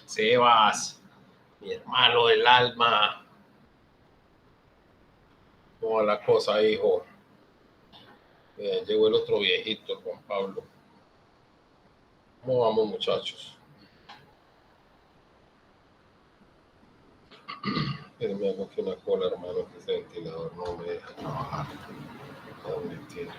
Sebas, mi hermano del alma. ¿Cómo va la cosa, hijo? Llegó el otro viejito, el Juan Pablo. ¿Cómo vamos, muchachos? Me hago aquí una cola, hermano, que ese ventilador no me deja trabajar. ¿Dónde tiene?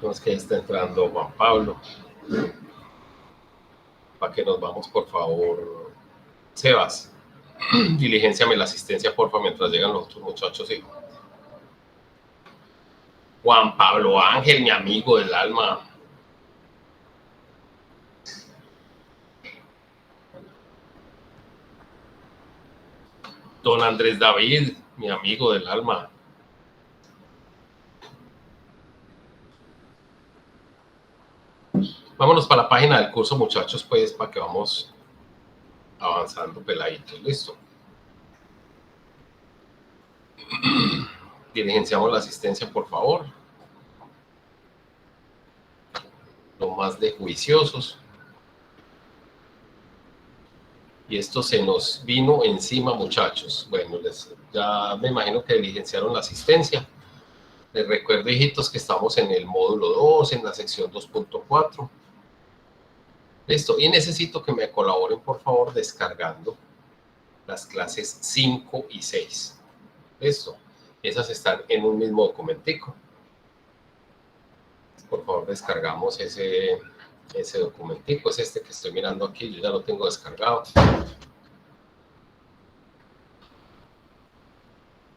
No es que está entrando Juan Pablo. Para que nos vamos, por favor. Sebas, diligénciame la asistencia, porfa, mientras llegan los otros muchachos, hijo. Juan Pablo Ángel, mi amigo del alma. Don Andrés David, mi amigo del alma. Vámonos para la página del curso, muchachos, pues, para que vamos avanzando peladitos. Listo. Diligenciamos la asistencia, por favor. Lo más de juiciosos. Y esto se nos vino encima, muchachos. Bueno, ya me imagino que diligenciaron la asistencia. Les recuerdo, hijitos, que estamos en el módulo 2, en la sección 2.4. Listo. Y necesito que me colaboren, por favor, descargando las clases 5 y 6. Listo. Esas están en un mismo documentico. Por favor, descargamos ese documentico. Es este que estoy mirando aquí. Yo ya lo tengo descargado.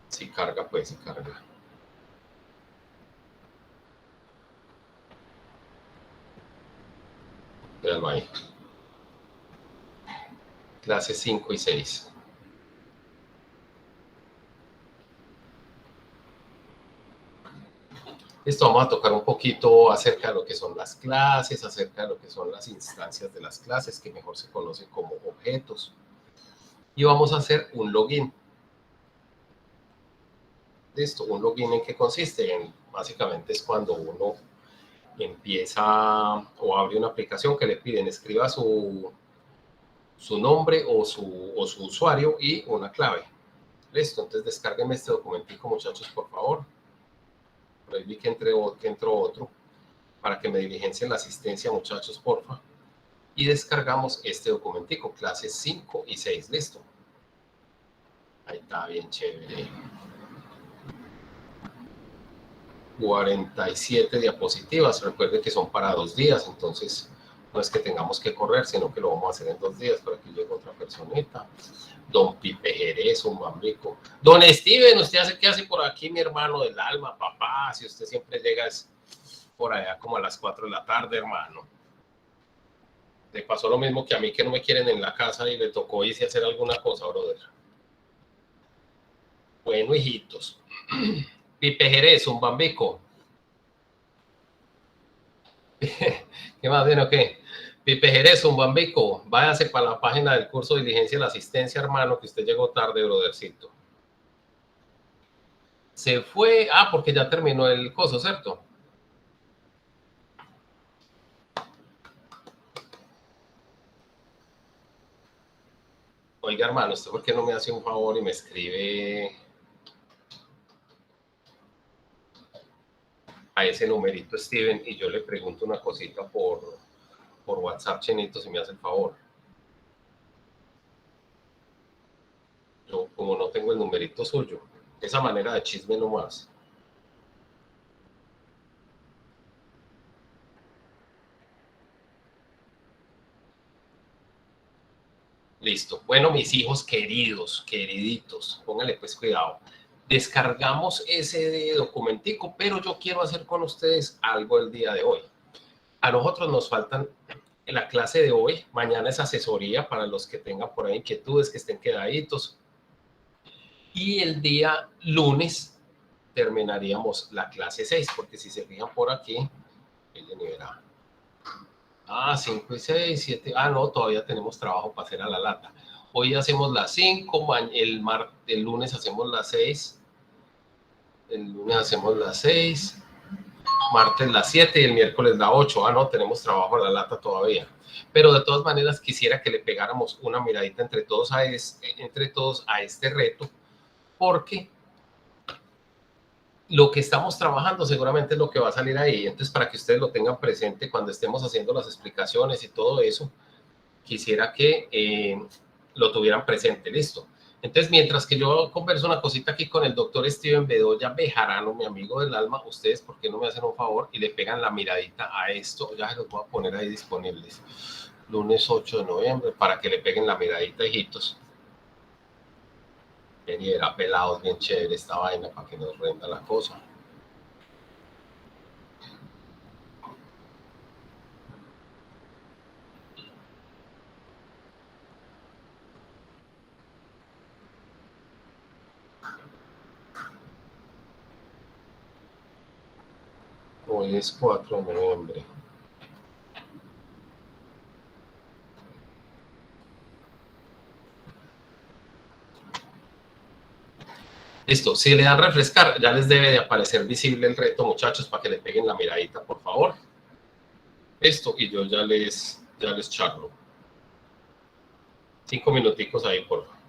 Si carga, pues si carga. Véanlo ahí. Clases 5 y 6. Esto vamos a tocar un poquito acerca de lo que son las clases, acerca de lo que son las instancias de las clases, que mejor se conocen como objetos. Y vamos a hacer un login. Listo, un login ¿en qué consiste? Básicamente es cuando uno empieza o abre una aplicación que le piden escriba su nombre o su usuario y una clave. Listo, entonces descárguenme este documentico, muchachos, por favor. Por ahí vi que entró otro para que me diligencien la asistencia, muchachos, porfa. Y descargamos este documentico, clases 5 y 6, listo. Ahí está, bien chévere. 47 diapositivas. Recuerde que son para 2 días, entonces no es que tengamos que correr, sino que lo vamos a hacer en 2 días. Por aquí llega otra personita. Don Pipe Jerez, un mambico. Don Steven, ¿usted hace qué hace por aquí, mi hermano del alma, papá? Si usted siempre llega por allá como a las 4 de la tarde, hermano. Le pasó lo mismo que a mí, que no me quieren en la casa y le tocó irse a hacer alguna cosa, brother. Bueno, hijitos. Pipe Jerez, un bambico. ¿Qué más bien o qué? Pipe Jerez, un bambico. Váyase para la página del curso de diligencia de la asistencia, hermano, que usted llegó tarde, brothercito. Se fue, porque ya terminó el coso, ¿cierto? Oiga, hermano, ¿usted por qué no me hace un favor y me escribe a ese numerito, Steven, y yo le pregunto una cosita por WhatsApp, Chenito, si me hace el favor? Yo, como no tengo el numerito suyo, esa manera de chisme nomás. Listo. Bueno, mis hijos queridos, queriditos, pónganle pues cuidado. Descargamos ese documentico, pero yo quiero hacer con ustedes algo el día de hoy. A nosotros nos faltan en la clase de hoy, mañana es asesoría para los que tengan por ahí inquietudes, que estén quedaditos. Y el día lunes terminaríamos la clase 6, porque si se fijan por aquí, ella ni verá. 5 y 6, 7. No, todavía tenemos trabajo para hacer a la lata. Hoy hacemos las 5, el lunes hacemos las 6, el lunes hacemos las 6, martes las 7 y el miércoles la 8. No, tenemos trabajo a la lata todavía. Pero de todas maneras quisiera que le pegáramos una miradita entre todos a este reto, porque lo que estamos trabajando seguramente es lo que va a salir ahí. Entonces, para que ustedes lo tengan presente cuando estemos haciendo las explicaciones y todo eso, quisiera que lo tuvieran presente, listo. Entonces, mientras que yo converso una cosita aquí con el doctor Steven Bedoya Bejarano, mi amigo del alma, ustedes, ¿por qué no me hacen un favor y le pegan la miradita a esto? Ya se los voy a poner ahí disponibles. Lunes 8 de noviembre, para que le peguen la miradita, hijitos. Era pelados, bien chévere esta vaina, para que nos renda la cosa. Hoy es 4 de noviembre. Listo, si le dan refrescar, ya les debe de aparecer visible el reto, muchachos, para que le peguen la miradita, por favor. Esto, y yo ya les charlo. 5 minuticos ahí, por favor.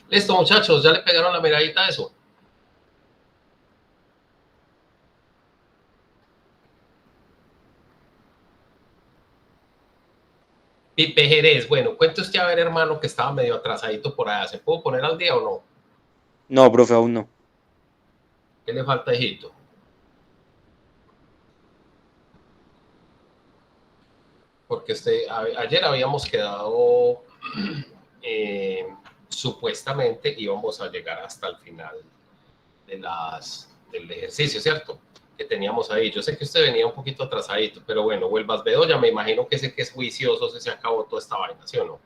Listo, muchachos, ya le pegaron la miradita a eso. Pipe Jerez, bueno, cuente usted a ver, hermano, que estaba medio atrasadito por allá. ¿Se pudo poner al día o no? No, profe, aún no. ¿Qué le falta, hijito? Porque ayer habíamos quedado, supuestamente íbamos a llegar hasta el final del ejercicio, ¿cierto? Que teníamos ahí. Yo sé que usted venía un poquito atrasadito, pero bueno, Huelvas Bedoya, me imagino que ese que es juicioso, se acabó toda esta vaina, ¿sí o no?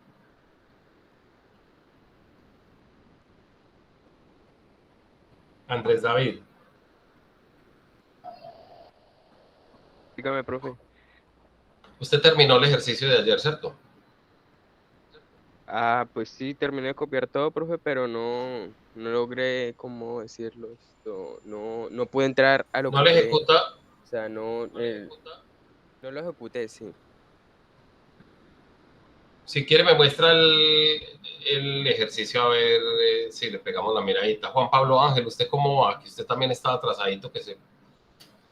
Andrés David. Dígame, profe. Usted terminó el ejercicio de ayer, ¿cierto? Ah, pues sí, terminé de copiar todo, profe, pero no logré, ¿cómo decirlo esto? No pude entrar a lo No que le creé. ejecuta. O sea, no lo ejecuté, sí. Si quiere me muestra el ejercicio a ver si le pegamos la miradita. Juan Pablo Ángel, ¿usted cómo va? Que usted también estaba atrasadito, que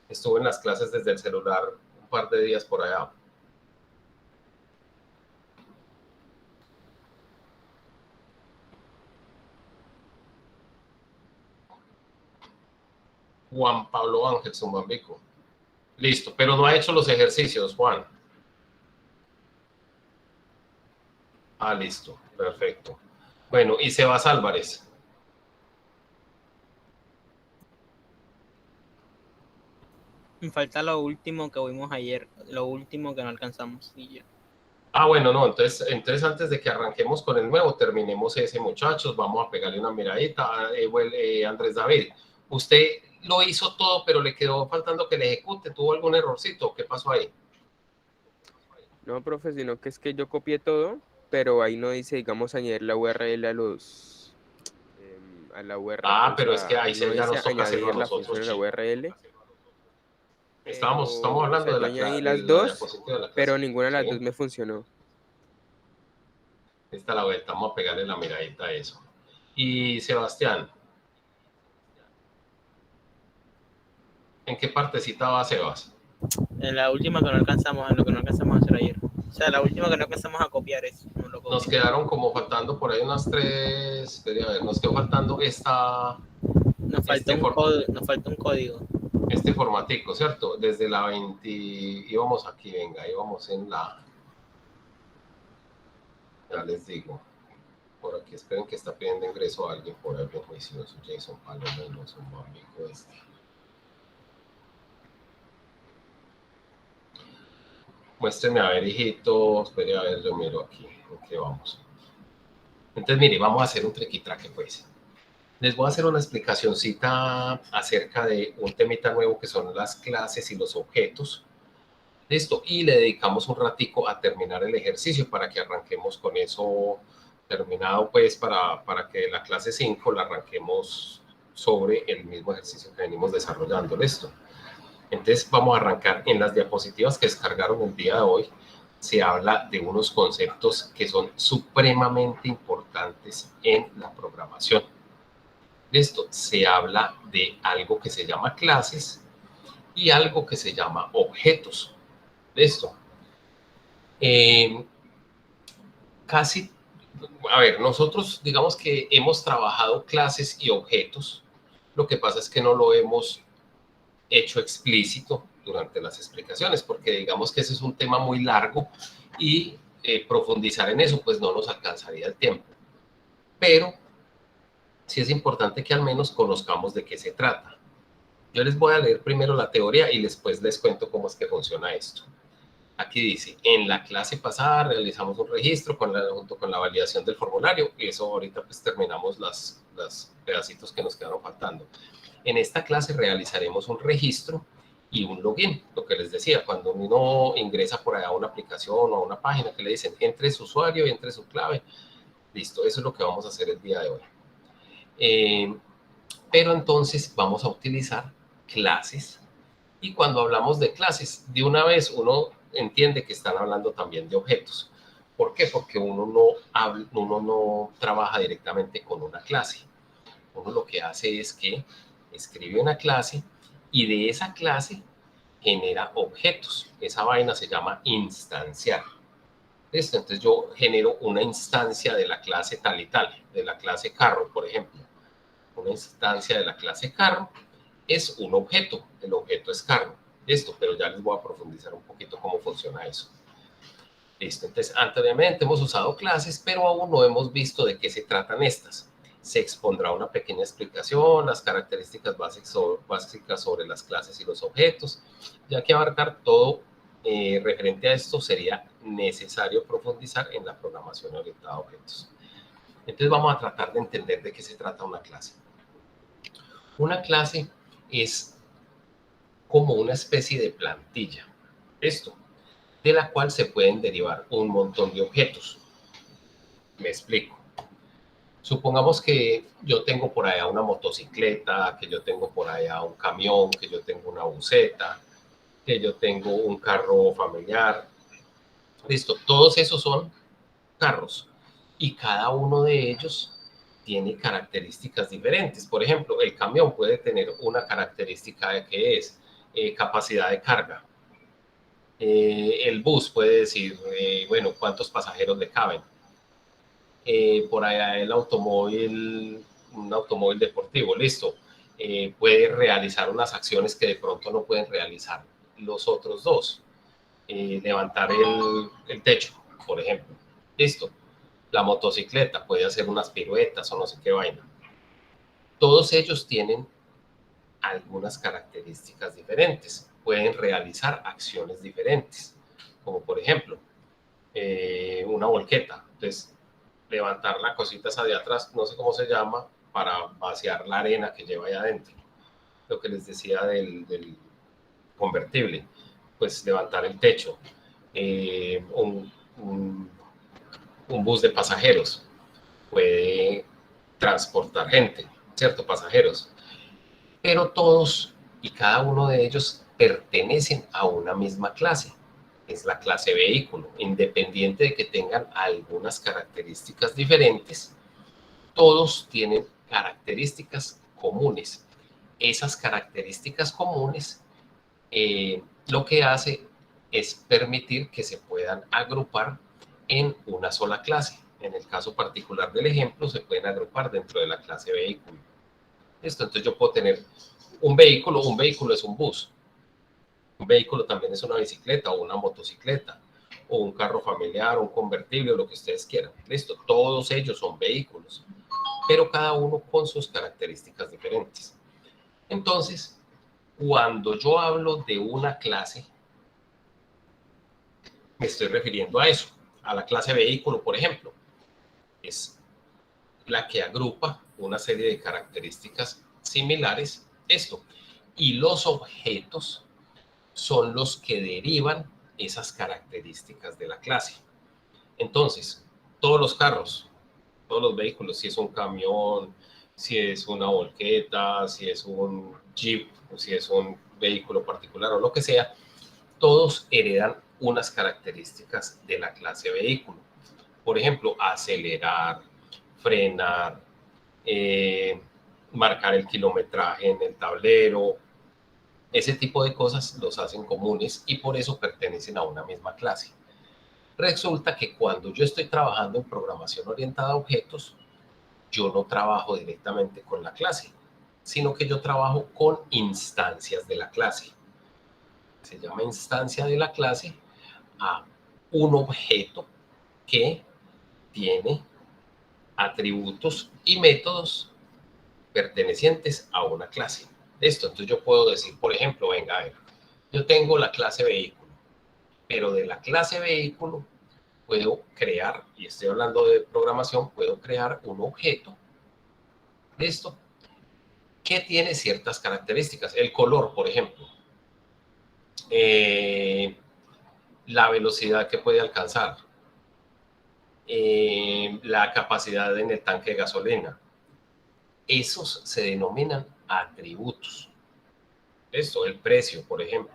estuvo en las clases desde el celular un par de días por allá. Juan Pablo Ángel Zumbambico. Listo, pero no ha hecho los ejercicios, Juan. Ah, listo, perfecto. Bueno, y Sebas Álvarez. Me falta lo último que vimos ayer, lo último que no alcanzamos. Y ya. Ah, bueno, no, entonces antes de que arranquemos con el nuevo, terminemos ese, muchachos, vamos a pegarle una miradita. Andrés David, usted lo hizo todo, pero le quedó faltando que le ejecute, ¿tuvo algún errorcito? ¿Qué pasó ahí? No, profe, sino que es que yo copié todo, pero ahí no dice, digamos, añadir la URL a la URL, Ah, o pero es que sea, ahí no ya dice nos toca hacerlo a añadir la nosotros, función en la chico. URL, Estamos pero, o hablando sea, de yo añadí las de la dos, diapositiva de la pero clase, ninguna de las dos ¿sí? me funcionó. Esta la vuelta, vamos a pegarle la miradita a eso. Y Sebastián, ¿en qué partecita va Sebas? En la última que no alcanzamos, en lo que no alcanzamos a hacer ayer. O sea, la última que no alcanzamos a copiar es. No lo Nos copié. quedaron como faltando por ahí unas tres, a ver, nos quedó faltando Nos falta un código. este formatico, ¿cierto? Desde la 20, íbamos aquí, venga, íbamos en ya les digo, por aquí, esperen que está pidiendo ingreso a alguien por ahí, bien juicioso, Jason Palomino, es un amigo este. Muéstreme a ver, hijito, espere a ver, yo miro aquí, ¿en qué vamos? Entonces, mire, vamos a hacer un trequitraque, pues. Les voy a hacer una explicacióncita acerca de un temita nuevo que son las clases y los objetos. Listo, y le dedicamos un ratico a terminar el ejercicio para que arranquemos con eso terminado, pues para que la clase 5 la arranquemos sobre el mismo ejercicio que venimos desarrollando. Listo. Entonces vamos a arrancar en las diapositivas que descargaron el día de hoy. Se habla de unos conceptos que son supremamente importantes en la programación. Listo, se habla de algo que se llama clases y algo que se llama objetos. Listo. Casi, a ver, nosotros digamos que hemos trabajado clases y objetos. Lo que pasa es que no lo hemos hecho explícito durante las explicaciones, porque digamos que ese es un tema muy largo y profundizar en eso pues no nos alcanzaría el tiempo. Pero sí es importante que al menos conozcamos de qué se trata. Yo les voy a leer primero la teoría y después les cuento cómo es que funciona esto. Aquí dice, en la clase pasada realizamos un registro junto con la validación del formulario y eso ahorita pues terminamos las pedacitos que nos quedaron faltando. En esta clase realizaremos un registro y un login, lo que les decía, cuando uno ingresa por allá a una aplicación o a una página que le dicen entre su usuario y entre su clave, listo, eso es lo que vamos a hacer el día de hoy. Pero entonces vamos a utilizar clases y cuando hablamos de clases, de una vez uno entiende que están hablando también de objetos. ¿Por qué? Porque uno no trabaja directamente con una clase. Uno lo que hace es que escribe una clase y de esa clase genera objetos. Esa vaina se llama instanciar. ¿Listo? Entonces yo genero una instancia de la clase tal y tal, de la clase carro, por ejemplo. Una instancia de la clase carro es un objeto. El objeto es carro. Listo, pero ya les voy a profundizar un poquito cómo funciona eso. Listo, entonces anteriormente hemos usado clases, pero aún no hemos visto de qué se tratan estas. Se expondrá una pequeña explicación, las características básicas sobre las clases y los objetos, ya que abarcar todo referente a esto sería necesario profundizar en la programación orientada a objetos. Entonces vamos a tratar de entender de qué se trata una clase. Una clase es como una especie de plantilla. Esto, de la cual se pueden derivar un montón de objetos. Me explico. Supongamos que yo tengo por allá una motocicleta, que yo tengo por allá un camión, que yo tengo una buseta, que yo tengo un carro familiar. Listo, todos esos son carros y cada uno de ellos tiene características diferentes. Por ejemplo, el camión puede tener una característica que es capacidad de carga. El bus puede decir, bueno, cuántos pasajeros le caben. Por allá el automóvil, un automóvil deportivo, listo, puede realizar unas acciones que de pronto no pueden realizar los otros dos. Levantar el techo, por ejemplo. Listo. La motocicleta puede hacer unas piruetas o no sé qué vaina. Todos ellos tienen algunas características diferentes. Pueden realizar acciones diferentes, como por ejemplo, una volqueta. Entonces, levantar la cosita esa de atrás, no sé cómo se llama, para vaciar la arena que lleva ahí adentro. Lo que les decía del convertible, pues levantar el techo. Un bus de pasajeros puede transportar gente, ¿cierto? Pasajeros. Pero todos y cada uno de ellos pertenecen a una misma clase. Es la clase vehículo. Independiente de que tengan algunas características diferentes, todos tienen características comunes. Esas características comunes lo que hace es permitir que se puedan agrupar en una sola clase. En el caso particular del ejemplo, se pueden agrupar dentro de la clase vehículo. Esto, entonces yo puedo tener un vehículo es un bus. Un vehículo también es una bicicleta o una motocicleta o un carro familiar, un convertible, o lo que ustedes quieran. Listo, todos ellos son vehículos, pero cada uno con sus características diferentes. Entonces, cuando yo hablo de una clase, me estoy refiriendo a eso, a la clase vehículo, por ejemplo. Es la que agrupa una serie de características similares, esto. Y los objetos son los que derivan esas características de la clase. Entonces, todos los carros, todos los vehículos, si es un camión, si es una volqueta, si es un jeep, o si es un vehículo particular o lo que sea, todos heredan unas características de la clase vehículo. Por ejemplo, acelerar, frenar, marcar el kilometraje en el tablero. Ese tipo de cosas los hacen comunes y por eso pertenecen a una misma clase. Resulta que cuando yo estoy trabajando en programación orientada a objetos, yo no trabajo directamente con la clase, sino que yo trabajo con instancias de la clase. Se llama instancia de la clase a un objeto que tiene atributos y métodos pertenecientes a una clase. Esto, entonces yo puedo decir, por ejemplo, venga, a ver, yo tengo la clase vehículo, pero de la clase vehículo puedo crear, y estoy hablando de programación, puedo crear un objeto, ¿listo? Que tiene ciertas características. El color, por ejemplo. La velocidad que puede alcanzar. La capacidad en el tanque de gasolina. Esos se denominan atributos. Esto, el precio, por ejemplo,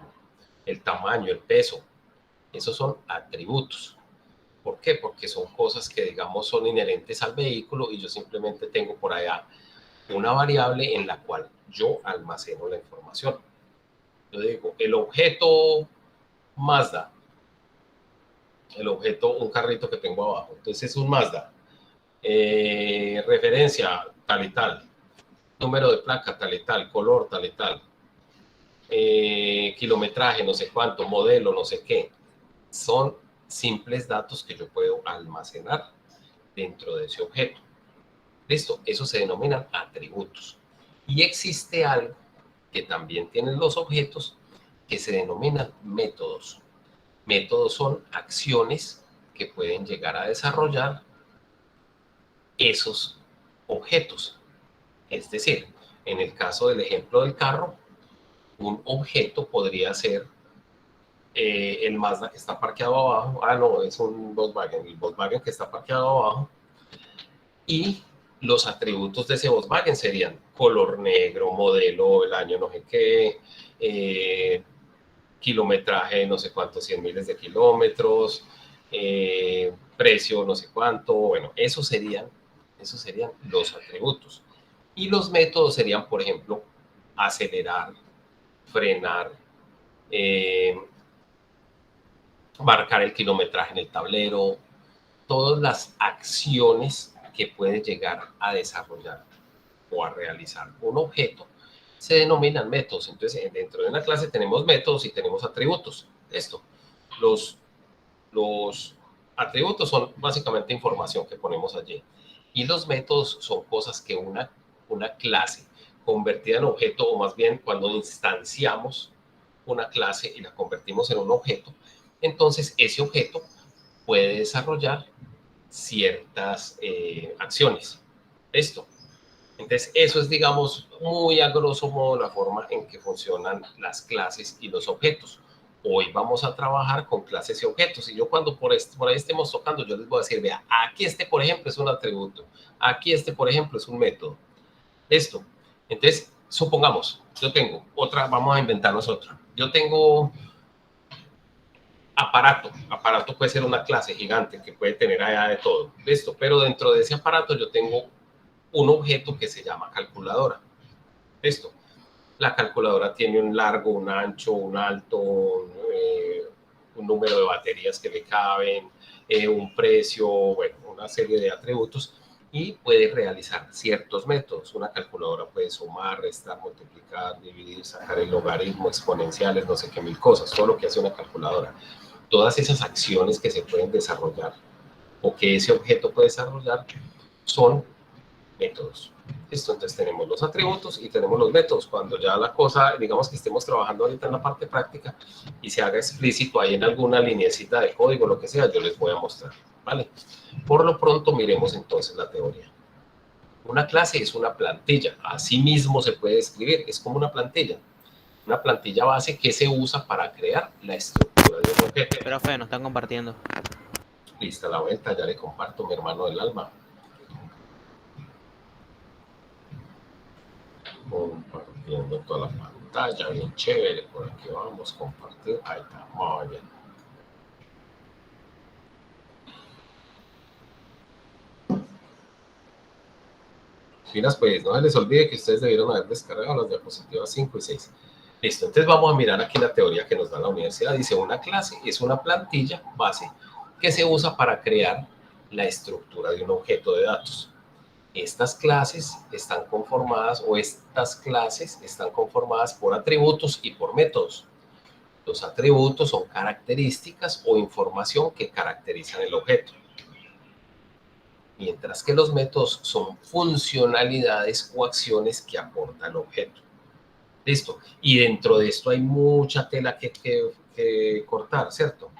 el tamaño, el peso. Esos son atributos. ¿Por qué? Porque son cosas que, digamos, son inherentes al vehículo y yo simplemente tengo por allá una variable en la cual yo almaceno la información. Yo digo, el objeto Mazda, el objeto, un carrito que tengo abajo, entonces es un Mazda, referencia tal y tal, número de placa tal y tal, color tal y tal, kilometraje no sé cuánto, modelo no sé qué. Son simples datos que yo puedo almacenar dentro de ese objeto. Listo, eso se denominan atributos. Y existe algo que también tienen los objetos que se denominan métodos. Métodos son acciones que pueden llegar a desarrollar esos objetos. Es decir, en el caso del ejemplo del carro, un objeto podría ser el Mazda que está parqueado abajo. Ah, no, es un Volkswagen. El Volkswagen que está parqueado abajo. Y los atributos de ese Volkswagen serían color negro, modelo, el año no sé qué, kilometraje no sé cuántos, 100 miles de kilómetros, precio no sé cuánto. Bueno, esos serían los atributos. Y los métodos serían, por ejemplo, acelerar, frenar, marcar el kilometraje en el tablero, todas las acciones que puede llegar a desarrollar o a realizar un objeto se denominan métodos. Entonces, dentro de una clase tenemos métodos y tenemos atributos. Los atributos son básicamente información que ponemos allí. Y los métodos son cosas que una clase convertida en objeto, o más bien cuando instanciamos una clase y la convertimos en un objeto, entonces ese objeto puede desarrollar ciertas acciones. Esto. Entonces, eso es, digamos, muy a grosso modo la forma en que funcionan las clases y los objetos. Hoy vamos a trabajar con clases y objetos. Y yo cuando por ahí estemos tocando, yo les voy a decir, vea, aquí por ejemplo, es un atributo. Aquí por ejemplo, es un método. Esto. Entonces, supongamos, yo tengo otra, vamos a inventarnos otra. Yo tengo aparato. Aparato puede ser una clase gigante que puede tener allá de todo. Listo. Pero dentro de ese aparato yo tengo un objeto que se llama calculadora. Esto. La calculadora tiene un largo, un ancho, un alto, un número de baterías que le caben, un precio, bueno, una serie de atributos y puede realizar ciertos métodos. Una calculadora puede sumar, restar, multiplicar, dividir, sacar el logaritmo, exponenciales, no sé qué mil cosas, todo lo que hace una calculadora. Todas esas acciones que se pueden desarrollar o que ese objeto puede desarrollar son métodos. Listo, entonces tenemos los atributos y tenemos los métodos. Cuando ya la cosa, digamos que estemos trabajando ahorita en la parte práctica y se haga explícito ahí en alguna lineecita de código, lo que sea, yo les voy a mostrar, ¿vale? Por lo pronto, miremos entonces la teoría. Una clase es una plantilla, así mismo se puede describir, es como una plantilla base que se usa para crear la estructura de un objeto. Profe, nos están compartiendo. Lista la vuelta, ya le comparto, mi hermano del alma. Compartiendo toda la pantalla, bien chévere, por aquí vamos a compartir, ahí está, muy bien. Finas, pues no se les olvide que ustedes debieron haber descargado las diapositivas 5 y 6. Listo, entonces vamos a mirar aquí la teoría que nos da la universidad. Dice, una clase es una plantilla base que se usa para crear la estructura de un objeto de datos. Estas clases están conformadas por atributos y por métodos. Los atributos son características o información que caracterizan el objeto, mientras que los métodos son funcionalidades o acciones que aporta el objeto. Listo. Y dentro de esto hay mucha tela que cortar, ¿cierto?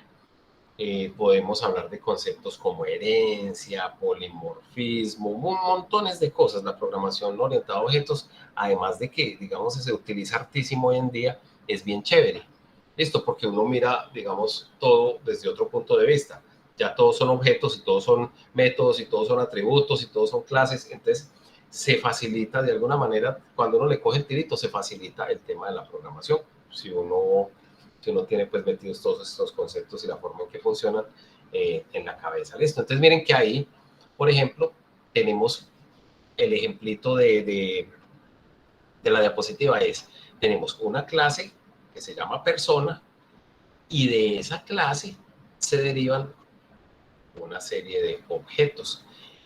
Podemos hablar de conceptos como herencia, polimorfismo, montones de cosas. La programación orientada a objetos, además de que, digamos, se utiliza hartísimo hoy en día, es bien chévere. Esto porque uno mira, digamos, todo desde otro punto de vista. Ya todos son objetos y todos son métodos y todos son atributos y todos son clases. Entonces, se facilita de alguna manera, cuando uno le coge el tirito, se facilita el tema de la programación. Si uno tiene pues metidos todos estos conceptos y la forma en que funcionan, en la cabeza. ¿Listo? Entonces miren que ahí, por ejemplo, tenemos el ejemplito de la diapositiva tenemos una clase que se llama persona y de esa clase se derivan una serie de objetos.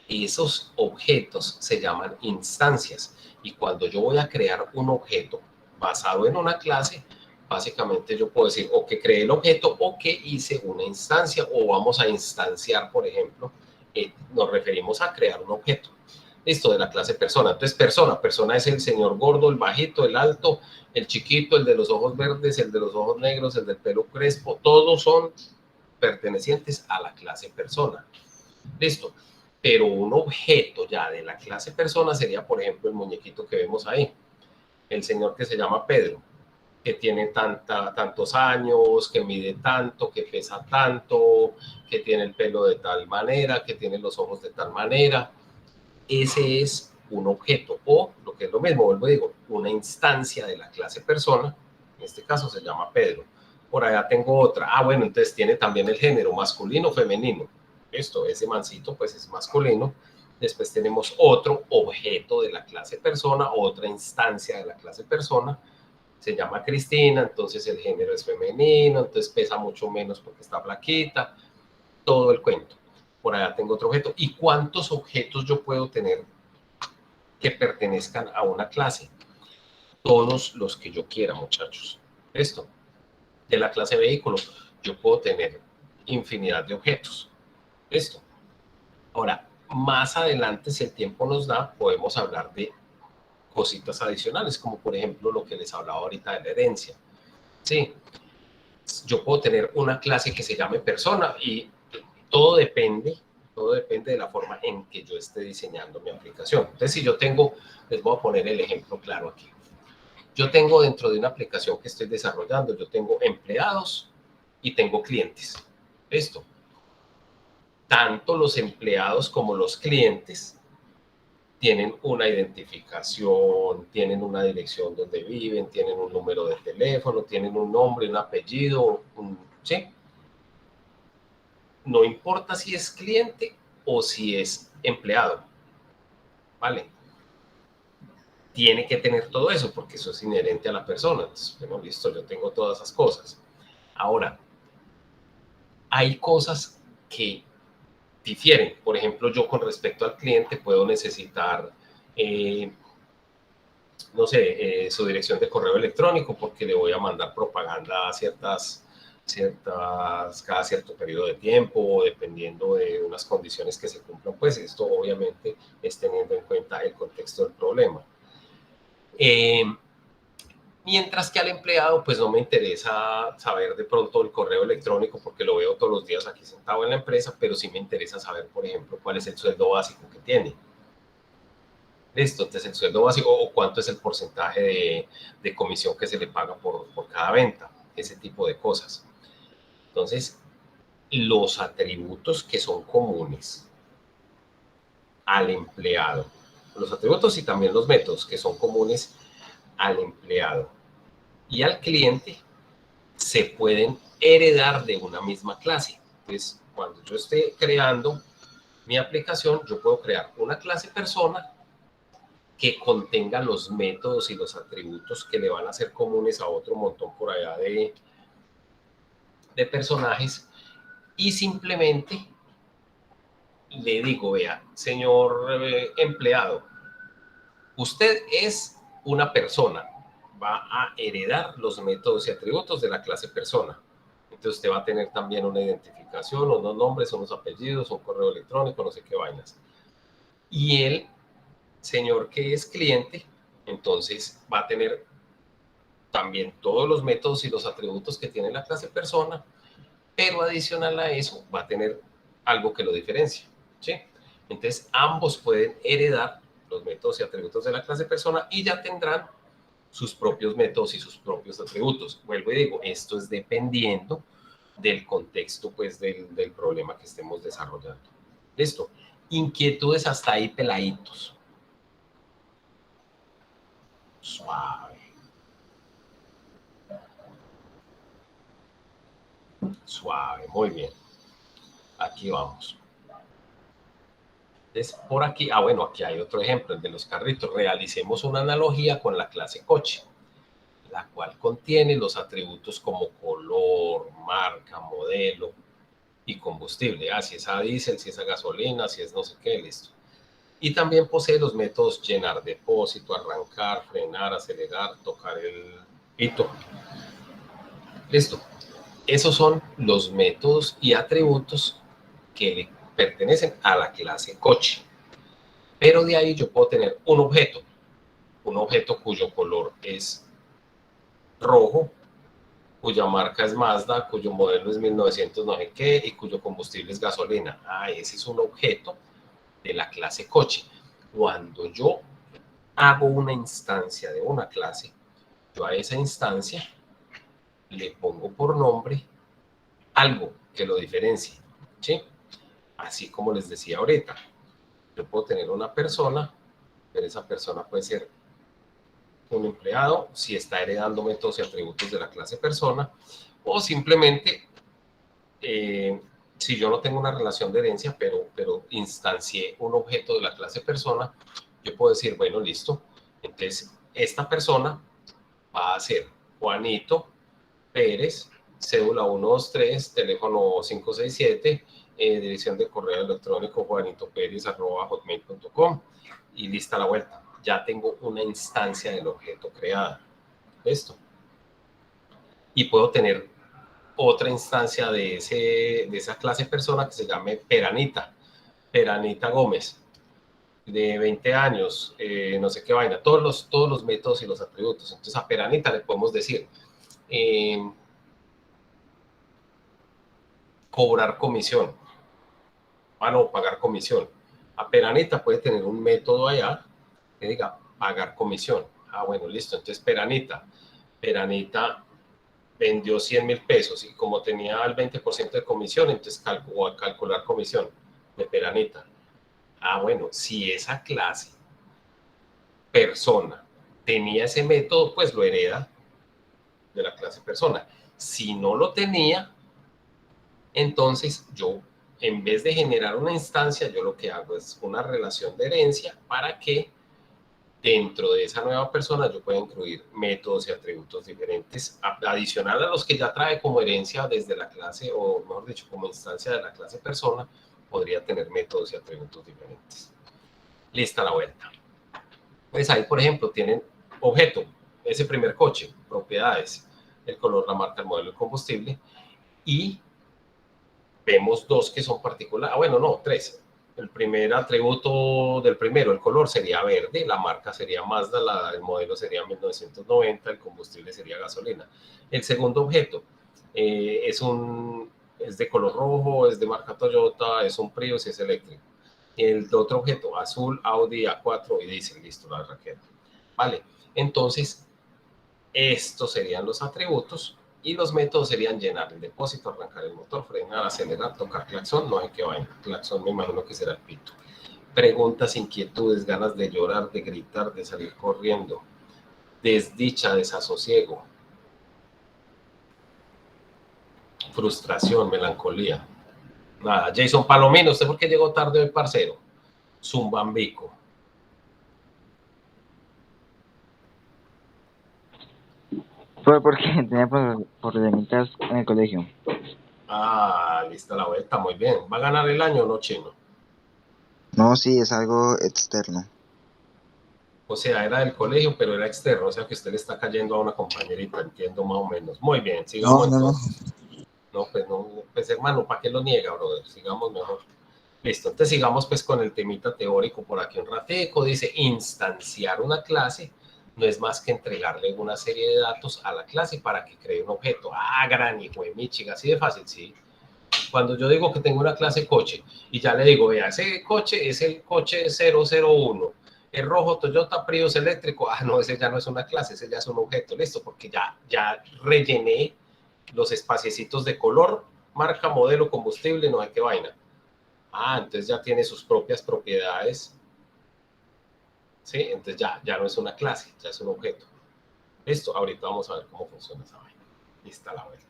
Esos objetos se llaman instancias y cuando yo voy a crear un objeto basado en una clase, básicamente yo puedo decir o que creé el objeto o que hice una instancia o vamos a instanciar, por ejemplo, nos referimos a crear un objeto. Listo, de la clase persona. Entonces, persona es el señor gordo, el bajito, el alto, el chiquito, el de los ojos verdes, el de los ojos negros, el del pelo crespo, todos son pertenecientes a la clase persona. Listo. Pero un objeto ya de la clase persona sería, por ejemplo, el muñequito que vemos ahí. El señor que se llama Pedro, que tiene tantos años, que mide tanto, que pesa tanto, que tiene el pelo de tal manera, que tiene los ojos de tal manera. Ese es un objeto o, lo que es lo mismo, vuelvo a digo, una instancia de la clase persona. En este caso se llama Pedro. Por allá tengo otra. Bueno, entonces tiene también el género masculino, femenino. Esto, ese mancito, pues es masculino. Después tenemos otro objeto de la clase persona, otra instancia de la clase persona. Se llama Cristina, entonces el género es femenino, entonces pesa mucho menos porque está flaquita. Todo el cuento. Por allá tengo otro objeto. ¿Y cuántos objetos yo puedo tener que pertenezcan a una clase? Todos los que yo quiera, muchachos. Esto. De la clase vehículo, yo puedo tener infinidad de objetos. Esto. Ahora, más adelante, si el tiempo nos da, podemos hablar de cositas adicionales, como por ejemplo lo que les hablaba ahorita de la herencia. Sí, yo puedo tener una clase que se llame persona y todo depende de la forma en que yo esté diseñando mi aplicación. Entonces, si yo tengo, les voy a poner el ejemplo claro aquí. Yo tengo dentro de una aplicación que estoy desarrollando, yo tengo empleados y tengo clientes. Esto. Tanto los empleados como los clientes tienen una identificación, tienen una dirección donde viven, tienen un número de teléfono, tienen un nombre, un apellido, ¿sí? No importa si es cliente o si es empleado, ¿vale? Tiene que tener todo eso porque eso es inherente a la persona. Entonces, bueno, listo, yo tengo todas esas cosas. Ahora, hay cosas que difieren. Por ejemplo, yo con respecto al cliente puedo necesitar, no sé, su dirección de correo electrónico porque le voy a mandar propaganda a cada cierto periodo de tiempo, dependiendo de unas condiciones que se cumplan, pues esto obviamente es teniendo en cuenta el contexto del problema. Mientras que al empleado, pues no me interesa saber de pronto el correo electrónico porque lo veo todos los días aquí sentado en la empresa, pero sí me interesa saber, por ejemplo, cuál es el sueldo básico que tiene. Listo, entonces el sueldo básico o cuánto es el porcentaje de comisión que se le paga por cada venta, ese tipo de cosas. Entonces, los atributos que son comunes al empleado, los atributos y también los métodos que son comunes al empleado y al cliente se pueden heredar de una misma clase. Entonces, cuando yo esté creando mi aplicación, yo puedo crear una clase persona que contenga los métodos y los atributos que le van a ser comunes a otro montón por allá de personajes y simplemente le digo, vea, señor empleado, usted es una persona, va a heredar los métodos y atributos de la clase persona. Entonces usted va a tener también una identificación, unos nombres, unos apellidos, un correo electrónico, no sé qué vainas. Y el señor que es cliente, entonces va a tener también todos los métodos y los atributos que tiene la clase persona, pero adicional a eso va a tener algo que lo diferencia, ¿sí? Entonces ambos pueden heredar los métodos y atributos de la clase persona y ya tendrán sus propios métodos y sus propios atributos. Vuelvo y digo, esto es dependiendo del contexto, pues, del problema que estemos desarrollando. Listo. Inquietudes hasta ahí, peladitos. Suave. Suave, muy bien. aquí vamos. Entonces, por aquí, bueno, aquí hay otro ejemplo, el de los carritos. Realicemos una analogía con la clase coche, la cual contiene los atributos como color, marca, modelo y combustible. Si es a diésel, si es a gasolina, si es no sé qué, listo. Y también posee los métodos llenar depósito, arrancar, frenar, acelerar, tocar el pito. Listo. Esos son los métodos y atributos que le pertenecen a la clase coche. Pero de ahí yo puedo tener un objeto cuyo color es rojo, cuya marca es Mazda, cuyo modelo es 1900 no sé qué y cuyo combustible es gasolina. Ese es un objeto de la clase coche. Cuando yo hago una instancia de una clase, yo a esa instancia le pongo por nombre algo que lo diferencie, ¿sí? Así como les decía ahorita, yo puedo tener una persona, pero esa persona puede ser un empleado, si está heredando métodos y atributos de la clase persona, o simplemente, si yo no tengo una relación de herencia, pero instancié un objeto de la clase persona, yo puedo decir, bueno, listo, entonces esta persona va a ser Juanito Pérez, cédula 123, teléfono 567, dirección de correo electrónico juanitopérez@hotmail.com y lista la vuelta. Ya tengo una instancia del objeto creada. Esto. Y puedo tener otra instancia de esa clase persona que se llame Peranita Gómez, de 20 años, no sé qué vaina, todos los métodos y los atributos. Entonces a Peranita le podemos decir, cobrar comisión, no, pagar comisión. A Peranita puede tener un método allá que diga pagar comisión. Bueno, listo. Entonces Peranita vendió 100.000 pesos y como tenía el 20% de comisión, entonces voy a calcular comisión de Peranita. Bueno, si esa clase persona tenía ese método, pues lo hereda de la clase persona. Si no lo tenía, entonces yo, en vez de generar una instancia, yo lo que hago es una relación de herencia para que dentro de esa nueva persona yo pueda incluir métodos y atributos diferentes, adicional a los que ya trae como herencia desde la clase, o mejor dicho, como instancia de la clase persona, podría tener métodos y atributos diferentes. Lista la vuelta. Pues ahí, por ejemplo, tienen objeto, ese primer coche, propiedades, el color, la marca, el modelo, el combustible, y vemos dos que son particulares, bueno, no, tres. El primer atributo del primero, el color, sería verde, la marca sería Mazda, el modelo sería 1990, el combustible sería gasolina. El segundo objeto es de color rojo, es de marca Toyota, es un Prius y es eléctrico. El otro objeto, azul, Audi A4 y diésel, listo, la raqueta. Vale, entonces, estos serían los atributos. Y los métodos serían llenar el depósito, arrancar el motor, frenar, acelerar, tocar claxon, no hay que vaina. Claxon me imagino que será el pito. Preguntas, inquietudes, ganas de llorar, de gritar, de salir corriendo, desdicha, desasosiego, frustración, melancolía. Nada, Jason Palomino, ¿usted por qué llegó tarde hoy, parcero? Zumbambico. Fue porque tenía problemitas en el colegio. Lista la vuelta, muy bien. ¿Va a ganar el año o no, Chino? No, sí, es algo externo. O sea, era del colegio, pero era externo. O sea, que usted le está cayendo a una compañerita, entiendo más o menos. Muy bien, sigamos entonces. No, pues hermano, ¿para qué lo niega, brother? Sigamos mejor. Listo, entonces sigamos pues con el temita teórico por aquí un ratico. Dice, instanciar una clase no es más que entregarle una serie de datos a la clase para que cree un objeto. Gran hijo de Michigan, así de fácil, sí. Cuando yo digo que tengo una clase coche y ya le digo, vea, ese coche es el coche 001, el rojo Toyota Prius eléctrico, no, ese ya no es una clase, ese ya es un objeto, listo, porque ya rellené los espaciecitos de color, marca, modelo, combustible, no hay qué vaina. Entonces ya tiene sus propias propiedades, ¿sí? Entonces ya no es una clase, ya es un objeto. Listo, ahorita vamos a ver cómo funciona esa vaina. Lista la vuelta.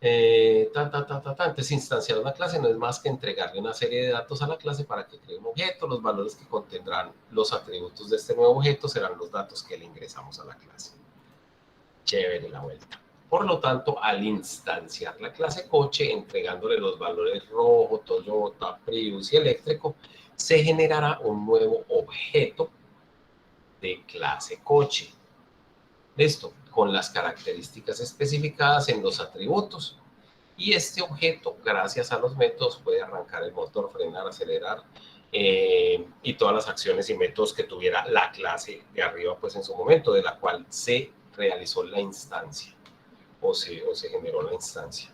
Entonces, instanciar una clase no es más que entregarle una serie de datos a la clase para que cree un objeto. Los valores que contendrán los atributos de este nuevo objeto serán los datos que le ingresamos a la clase. Chévere la vuelta. Por lo tanto, al instanciar la clase coche, entregándole los valores rojo, Toyota, Prius y eléctrico, se generará un nuevo objeto de clase coche. Listo, con las características especificadas en los atributos. Y este objeto, gracias a los métodos, puede arrancar el motor, frenar, acelerar y todas las acciones y métodos que tuviera la clase de arriba, pues en su momento, de la cual se realizó la instancia o se generó la instancia.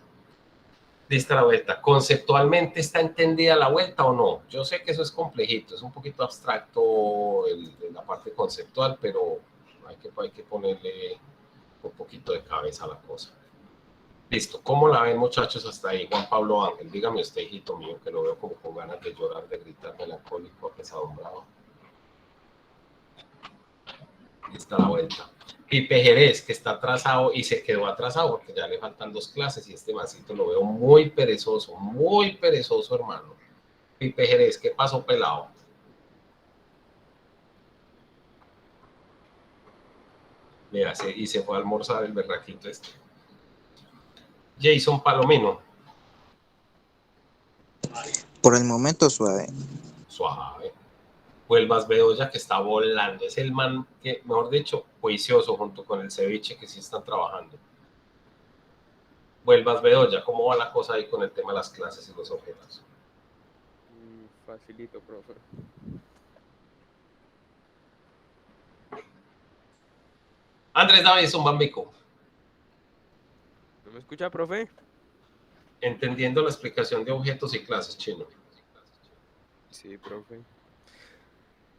Lista la vuelta. ¿Conceptualmente está entendida la vuelta o no? Yo sé que eso es complejito, es un poquito abstracto la parte conceptual, pero hay que ponerle un poquito de cabeza a la cosa. Listo. ¿Cómo la ven, muchachos, hasta ahí? Juan Pablo Ángel, dígame usted, hijito mío, que lo veo como con ganas de llorar, de gritar, melancólico, apesadumbrado. Lista la vuelta. Pipe Jerez, que está atrasado y se quedó atrasado porque ya le faltan 2 clases y este mancito lo veo muy perezoso, hermano. Pipe Jerez, ¿qué pasó, pelado? Mira, y se fue a almorzar el berraquito este. Jason Palomino. Por el momento suave. Suave. Huelvas Bedoya, que está volando. Es el man que, mejor dicho, juicioso junto con el ceviche que sí están trabajando. Huelvas Bedoya, ¿cómo va la cosa ahí con el tema de las clases y los objetos? Facilito, profe. Andrés David Zumbambico. ¿No me escucha, profe? Entendiendo la explicación de objetos y clases, chino. Sí, profe.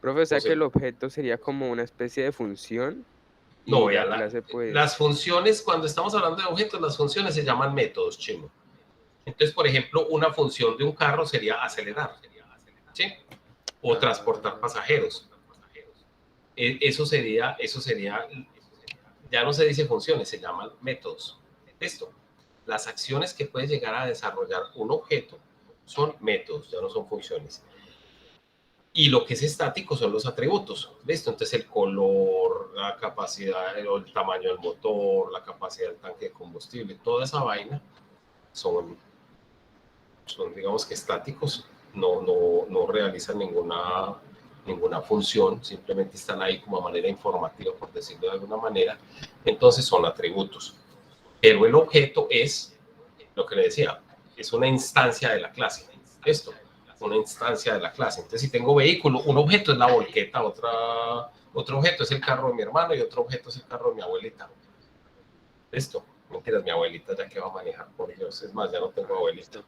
Profe, o sea que el objeto sería como una especie de función. Y no, ya la clase, pues... las funciones, cuando estamos hablando de objetos, las funciones se llaman métodos, chino. Entonces, por ejemplo, una función de un carro sería acelerar, ¿sí? O transportar pasajeros. Eso sería, ya no se dice funciones, se llaman métodos. Esto, las acciones que puede llegar a desarrollar un objeto son métodos, ya no son funciones. Y lo que es estático son los atributos, ¿listo? Entonces el color, la capacidad, el tamaño del motor, la capacidad del tanque de combustible, toda esa vaina son digamos que estáticos, no realizan ninguna función, simplemente están ahí como a manera informativa, por decirlo de alguna manera. Entonces son atributos. Pero el objeto es, lo que le decía, es una instancia de la clase. Esto, una instancia de la clase. Entonces, si tengo vehículo, un objeto es la volqueta, otro objeto es el carro de mi hermano y otro objeto es el carro de mi abuelita. Esto, mentiras, mi abuelita ya que va a manejar, por Dios. Es más, ya no tengo abuelita.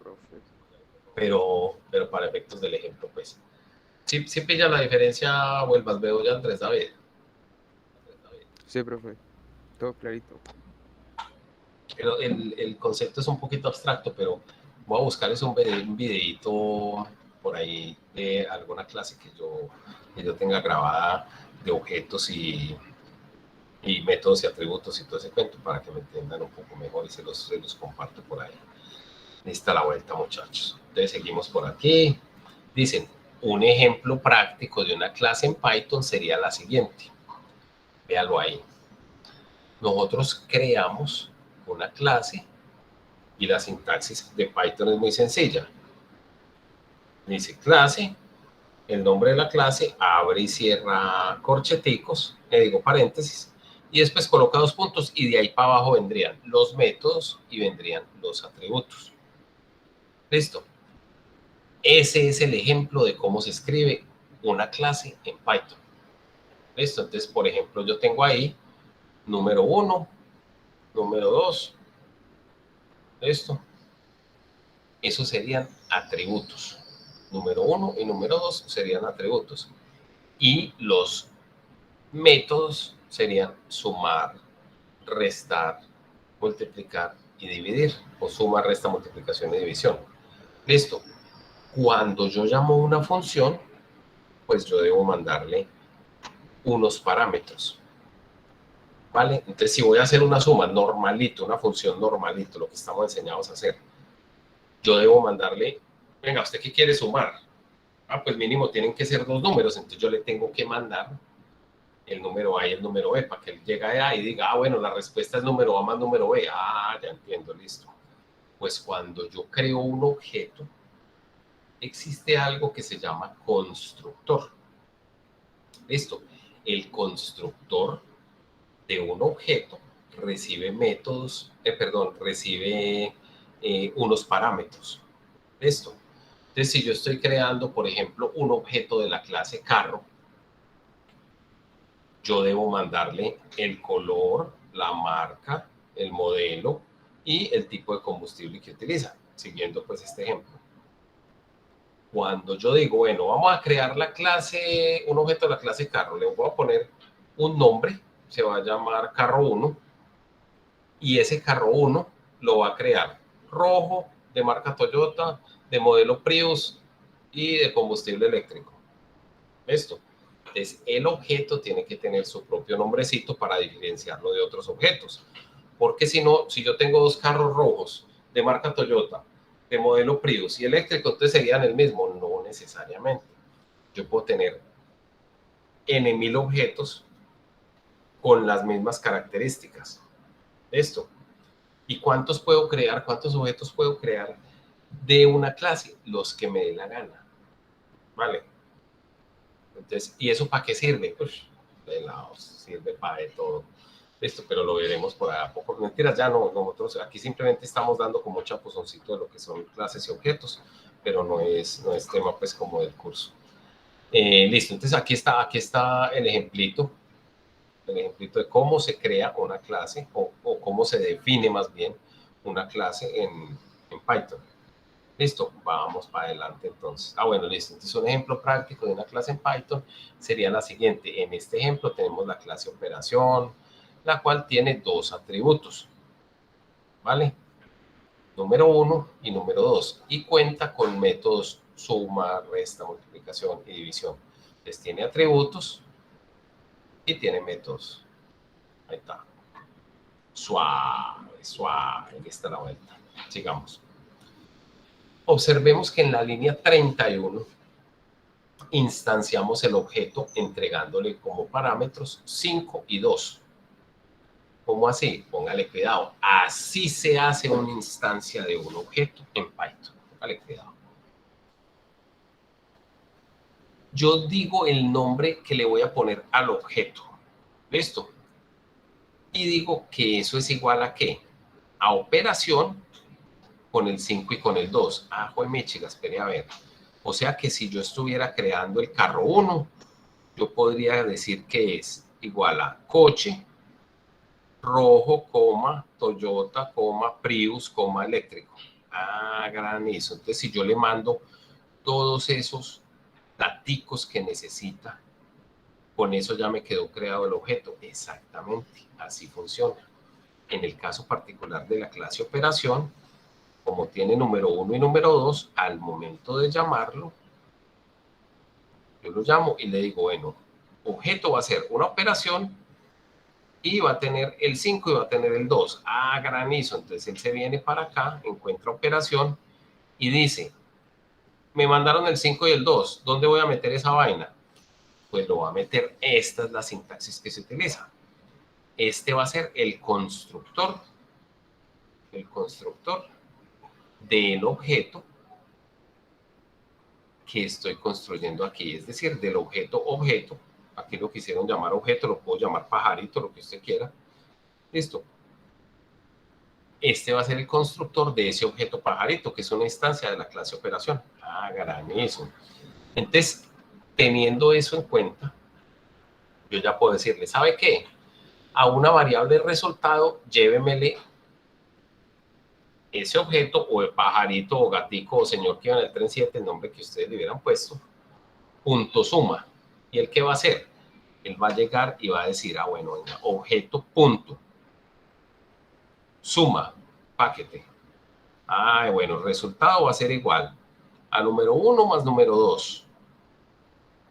Pero para efectos del ejemplo, pues. Sí pilla la diferencia, Huelvas Bedoya, Andrés David. Sí, profe. Todo clarito. Pero el concepto es un poquito abstracto, pero voy a buscarles un videito por ahí de alguna clase que yo tenga grabada de objetos y métodos y atributos y todo ese cuento para que me entiendan un poco mejor y se los comparto por ahí. Lista la vuelta, muchachos. Entonces seguimos por aquí. Dicen, un ejemplo práctico de una clase en Python sería la siguiente. Véalo ahí. Nosotros creamos una clase y la sintaxis de Python es muy sencilla. Dice clase, el nombre de la clase, abre y cierra corcheticos, le digo paréntesis, y después coloca 2 puntos y de ahí para abajo vendrían los métodos y vendrían los atributos. Listo. Ese es el ejemplo de cómo se escribe una clase en Python. Listo. Entonces, por ejemplo, yo tengo ahí número 1, número 2. Listo. Esos serían atributos. Número 1 y número 2 serían atributos. Y los métodos serían sumar, restar, multiplicar y dividir. O suma, resta, multiplicación y división. Listo. Cuando yo llamo una función, pues yo debo mandarle unos parámetros. ¿vale? Entonces, si voy a hacer una suma normalito, una función normalito, lo que estamos enseñados a hacer, yo debo mandarle, venga, ¿usted qué quiere sumar? Ah, pues mínimo tienen que ser 2 números, entonces yo le tengo que mandar el número A y el número B para que él llegue allá y diga, ah, bueno, la respuesta es número A más número B. Ah, ya entiendo, listo. Pues cuando yo creo un objeto, existe algo que se llama constructor. Listo. El constructor de un objeto recibe métodos, recibe unos parámetros. Listo. Entonces, si yo estoy creando, por ejemplo, un objeto de la clase carro, yo debo mandarle el color, la marca, el modelo y el tipo de combustible que utiliza, siguiendo pues este ejemplo. Cuando yo digo, bueno, vamos a crear la clase, un objeto de la clase carro, le voy a poner un nombre, se va a llamar carro 1, y ese carro 1 lo va a crear rojo, de marca Toyota, de modelo Prius y de combustible eléctrico. Esto. Entonces, el objeto tiene que tener su propio nombrecito para diferenciarlo de otros objetos. Porque si no, si yo tengo 2 carros rojos de marca Toyota, de modelo Prius y eléctrico, entonces serían el mismo. No necesariamente. Yo puedo tener N.000 objetos con las mismas características. Esto. ¿Y cuántos puedo crear? ¿Cuántos objetos puedo crear de una clase? Los que me dé la gana. ¿Vale? Entonces, ¿y eso para qué sirve? Pues, de lado, sirve para de todo. Esto, pero lo veremos por ahí a poco. Mentiras, ya no, nosotros aquí simplemente estamos dando como un chapuzoncito de lo que son clases y objetos, pero no es tema pues como del curso. Listo, entonces aquí está el ejemplito de cómo se crea una clase o cómo se define más bien una clase en Python. Listo, vamos para adelante entonces. Ah, bueno, listo. Entonces un ejemplo práctico de una clase en Python sería la siguiente. En este ejemplo tenemos la clase operación, la cual tiene 2 atributos, ¿vale? Número 1 y número 2. Y cuenta con métodos suma, resta, multiplicación y división. Entonces tiene atributos y tiene métodos. Ahí está. Suave, suave. Aquí está la vuelta. Sigamos. Observemos que en la línea 31 instanciamos el objeto entregándole como parámetros 5 y 2. ¿Cómo así? Póngale cuidado. Así se hace una instancia de un objeto en Python. Póngale cuidado. Yo digo el nombre que le voy a poner al objeto. ¿Listo? Y digo que eso es igual a ¿qué? A operación con el 5 y con el 2. Ah, joder, Michiga, espere a ver. O sea que si yo estuviera creando el carro 1, yo podría decir que es igual a coche, rojo, Toyota, Prius, eléctrico. Ah, granizo. Entonces, si yo le mando todos esos daticos que necesita, con eso ya me quedó creado el objeto. Exactamente, así funciona. En el caso particular de la clase operación, como tiene número 1 y número 2, al momento de llamarlo, yo lo llamo y le digo, bueno, objeto va a ser una operación y va a tener el 5 y va a tener el 2. Ah, granizo. Entonces él se viene para acá, encuentra operación y dice, me mandaron el 5 y el 2. ¿Dónde voy a meter esa vaina? Pues lo va a meter, esta es la sintaxis que se utiliza. Este va a ser el constructor del objeto que estoy construyendo aquí, es decir, del objeto, aquí lo quisieron llamar objeto, lo puedo llamar pajarito, lo que usted quiera, listo. Este va a ser el constructor de ese objeto pajarito, que es una instancia de la clase operación. Ah, granizo. Entonces, teniendo eso en cuenta, yo ya puedo decirle, ¿sabe qué? A una variable resultado, llévemele ese objeto, o el pajarito, o gatico, o señor que iba en el tren 7, el nombre que ustedes le hubieran puesto, punto suma. ¿Y él qué va a hacer? Él va a llegar y va a decir, ah, bueno, venga, objeto punto suma paquete. Ah, bueno, el resultado va a ser igual a número 1 más número 2.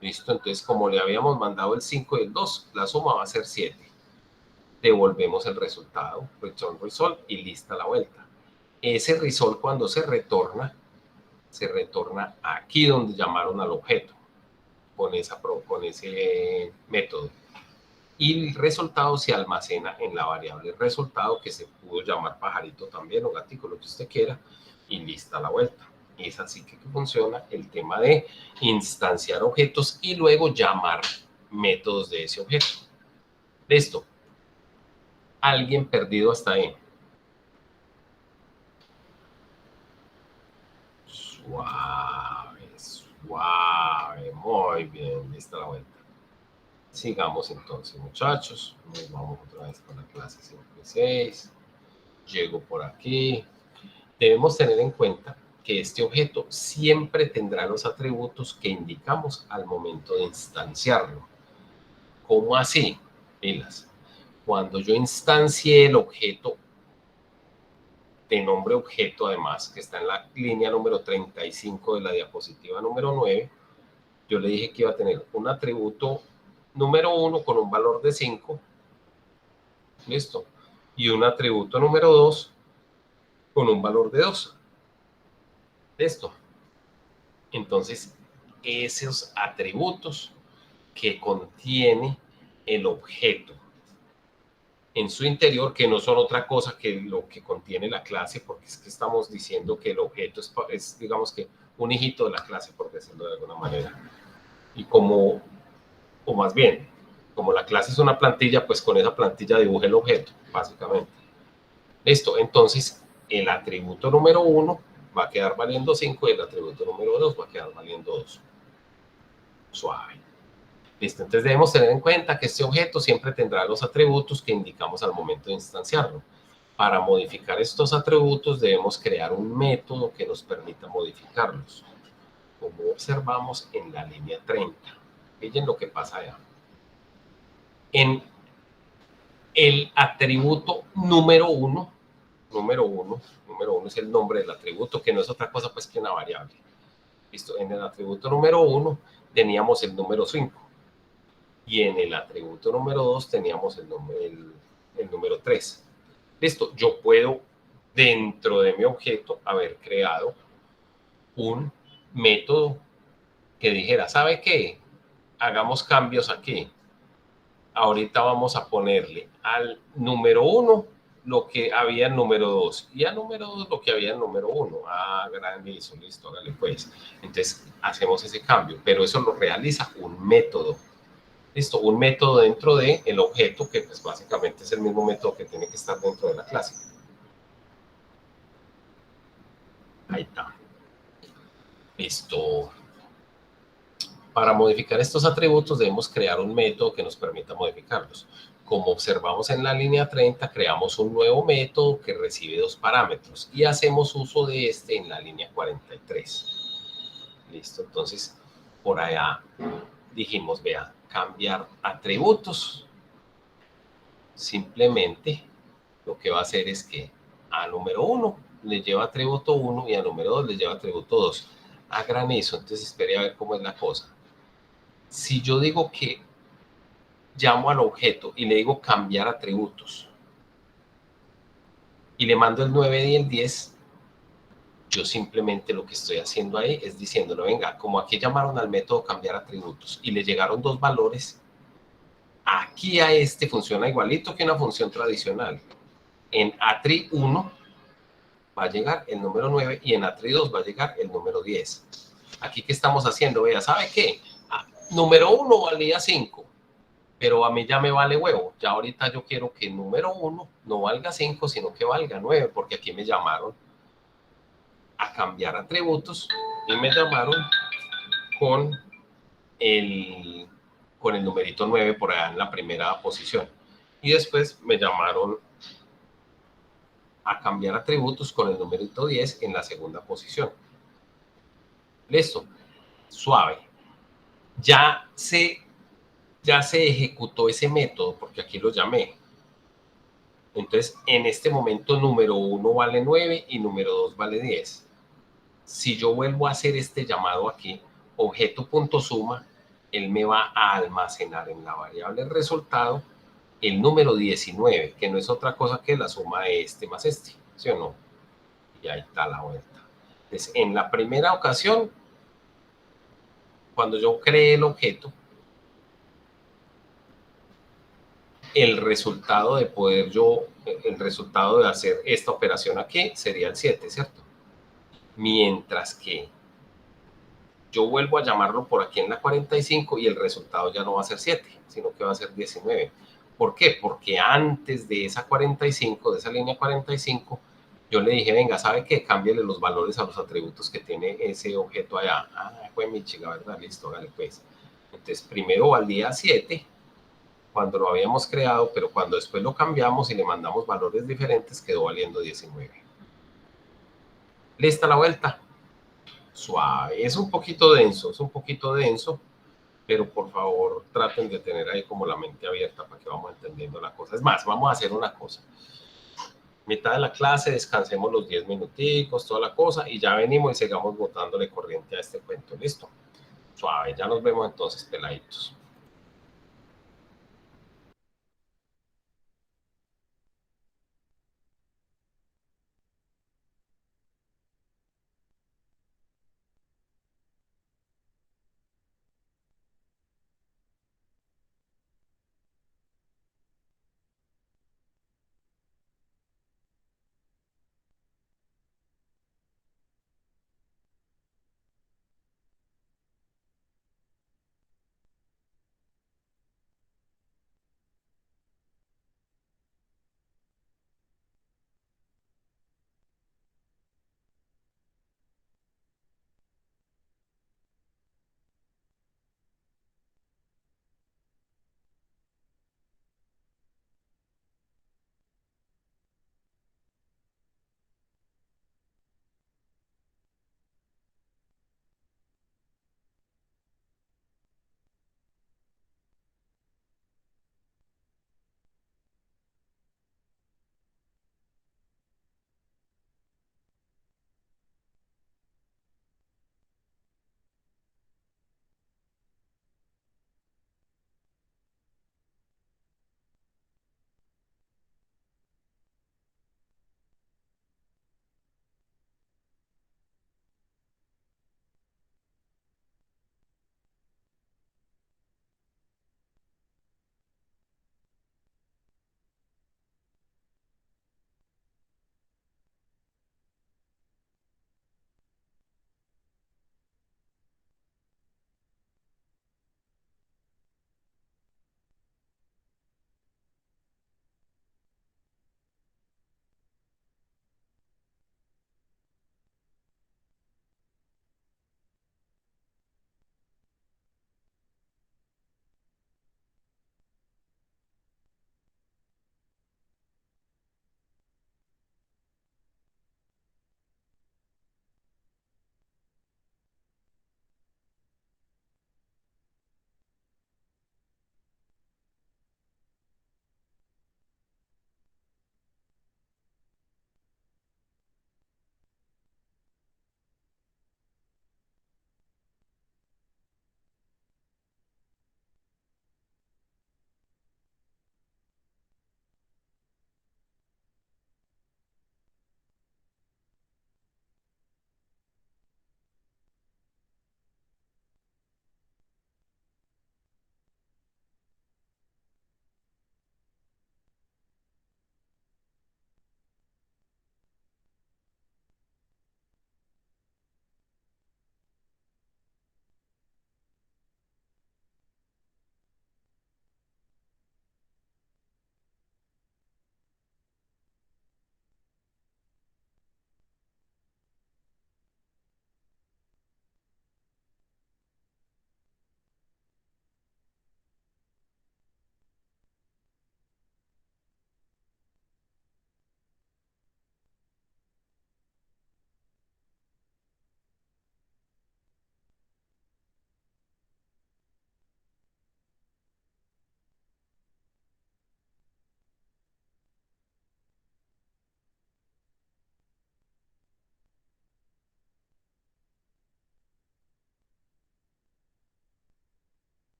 Listo, entonces como le habíamos mandado el 5 y el 2, la suma va a ser 7. devolvemos el resultado, return result, y lista la vuelta. Ese result, cuando se retorna aquí donde llamaron al objeto con ese método. Y el resultado se almacena en la variable resultado, que se pudo llamar pajarito también o gatico, lo que usted quiera, y lista la vuelta. Es así que funciona el tema de instanciar objetos y luego llamar métodos de ese objeto. Listo. ¿Alguien perdido hasta ahí? Suave, suave. Muy bien, lista la vuelta. Sigamos entonces, muchachos. Nos vamos otra vez con la clase 5 y 6. Llego por aquí. Debemos tener en cuenta que este objeto siempre tendrá los atributos que indicamos al momento de instanciarlo. ¿Cómo así? Pilas. Cuando yo instancie el objeto, de nombre objeto además, que está en la línea número 35 de la diapositiva número 9, yo le dije que iba a tener un atributo número 1 con un valor de 5, listo, y un atributo número 2 con un valor de 2, listo. Entonces, esos atributos que contiene el objeto en su interior, que no son otra cosa que lo que contiene la clase, porque es que estamos diciendo que el objeto es digamos que un hijito de la clase, por decirlo de alguna manera. Y como, o más bien, como la clase es una plantilla, pues con esa plantilla dibuje el objeto, básicamente. Listo, entonces el atributo número 1 va a quedar valiendo 5 y el atributo número 2 va a quedar valiendo 2. Suave. Listo, entonces debemos tener en cuenta que este objeto siempre tendrá los atributos que indicamos al momento de instanciarlo. Para modificar estos atributos debemos crear un método que nos permita modificarlos, como observamos en la línea 30. Miren lo que pasa allá. En el atributo número 1 es el nombre del atributo, que no es otra cosa pues que una variable. Listo, en el atributo número 1 teníamos el número 5. Y en el atributo número 2 teníamos el número 3. Listo, yo puedo, dentro de mi objeto, haber creado un método que dijera, ¿sabe qué? Hagamos cambios aquí. Ahorita vamos a ponerle al número 1 lo que había en número 2 y al número 2 lo que había en número 1. Ah, grandísimo, listo, dale pues. Entonces, hacemos ese cambio, pero eso lo realiza un método. Listo, un método dentro del objeto que pues básicamente es el mismo método que tiene que estar dentro de la clase. Ahí está. Listo. Para modificar estos atributos debemos crear un método que nos permita modificarlos. Como observamos en la línea 30, creamos un nuevo método que recibe 2 parámetros y hacemos uso de este en la línea 43. Listo, entonces por allá dijimos, vea, cambiar atributos. Simplemente lo que va a hacer es que a número 1 le lleva atributo 1 y a número 2 le lleva atributo 2. A granizo, entonces espere a ver cómo es la cosa. Si yo digo que llamo al objeto y le digo cambiar atributos y le mando el 9 y el 10, yo simplemente lo que estoy haciendo ahí es diciéndole, venga, como aquí llamaron al método cambiar atributos y le llegaron 2 valores, aquí a este funciona igualito que una función tradicional. En atri1 va a llegar el número 9 y en atri2 va a llegar el número 10. Aquí, ¿qué estamos haciendo? Vea, ¿sabe qué? Número 1 valía 5, pero a mí ya me vale huevo. Ya ahorita yo quiero que el número 1 no valga 5, sino que valga 9, porque aquí me llamaron a cambiar atributos y me llamaron con el numerito 9 por allá en la primera posición. Y después me llamaron a cambiar atributos con el numerito 10 en la segunda posición. Listo. Suave. Ya se ejecutó ese método porque aquí lo llamé. Entonces, en este momento, número 1 vale 9 y número 2 vale 10. Si yo vuelvo a hacer este llamado aquí, objeto.suma, él me va a almacenar en la variable resultado el número 19, que no es otra cosa que la suma de este más este, ¿sí o no? Y ahí está la vuelta. Entonces, en la primera ocasión, cuando yo creé el objeto, el resultado de poder yo, el resultado de hacer esta operación aquí sería el 7, ¿cierto? Mientras que yo vuelvo a llamarlo por aquí en la 45 y el resultado ya no va a ser 7, sino que va a ser 19. ¿Por qué? Porque antes de esa 45, de esa línea 45, yo le dije, venga, ¿sabe qué? Cámbiale los valores a los atributos que tiene ese objeto allá. Ah, fue mi chica, ¿verdad? Listo, dale pues. Entonces, primero valía 7 cuando lo habíamos creado, pero cuando después lo cambiamos y le mandamos valores diferentes, quedó valiendo 19. ¿Lista la vuelta? Suave. Es un poquito denso, pero por favor traten de tener ahí como la mente abierta para que vamos entendiendo la cosa. Es más, vamos a hacer una cosa. Mitad de la clase, descansemos los 10 minuticos, toda la cosa, y ya venimos y sigamos botándole corriente a este cuento. ¿Listo? Suave, ya nos vemos entonces, peladitos.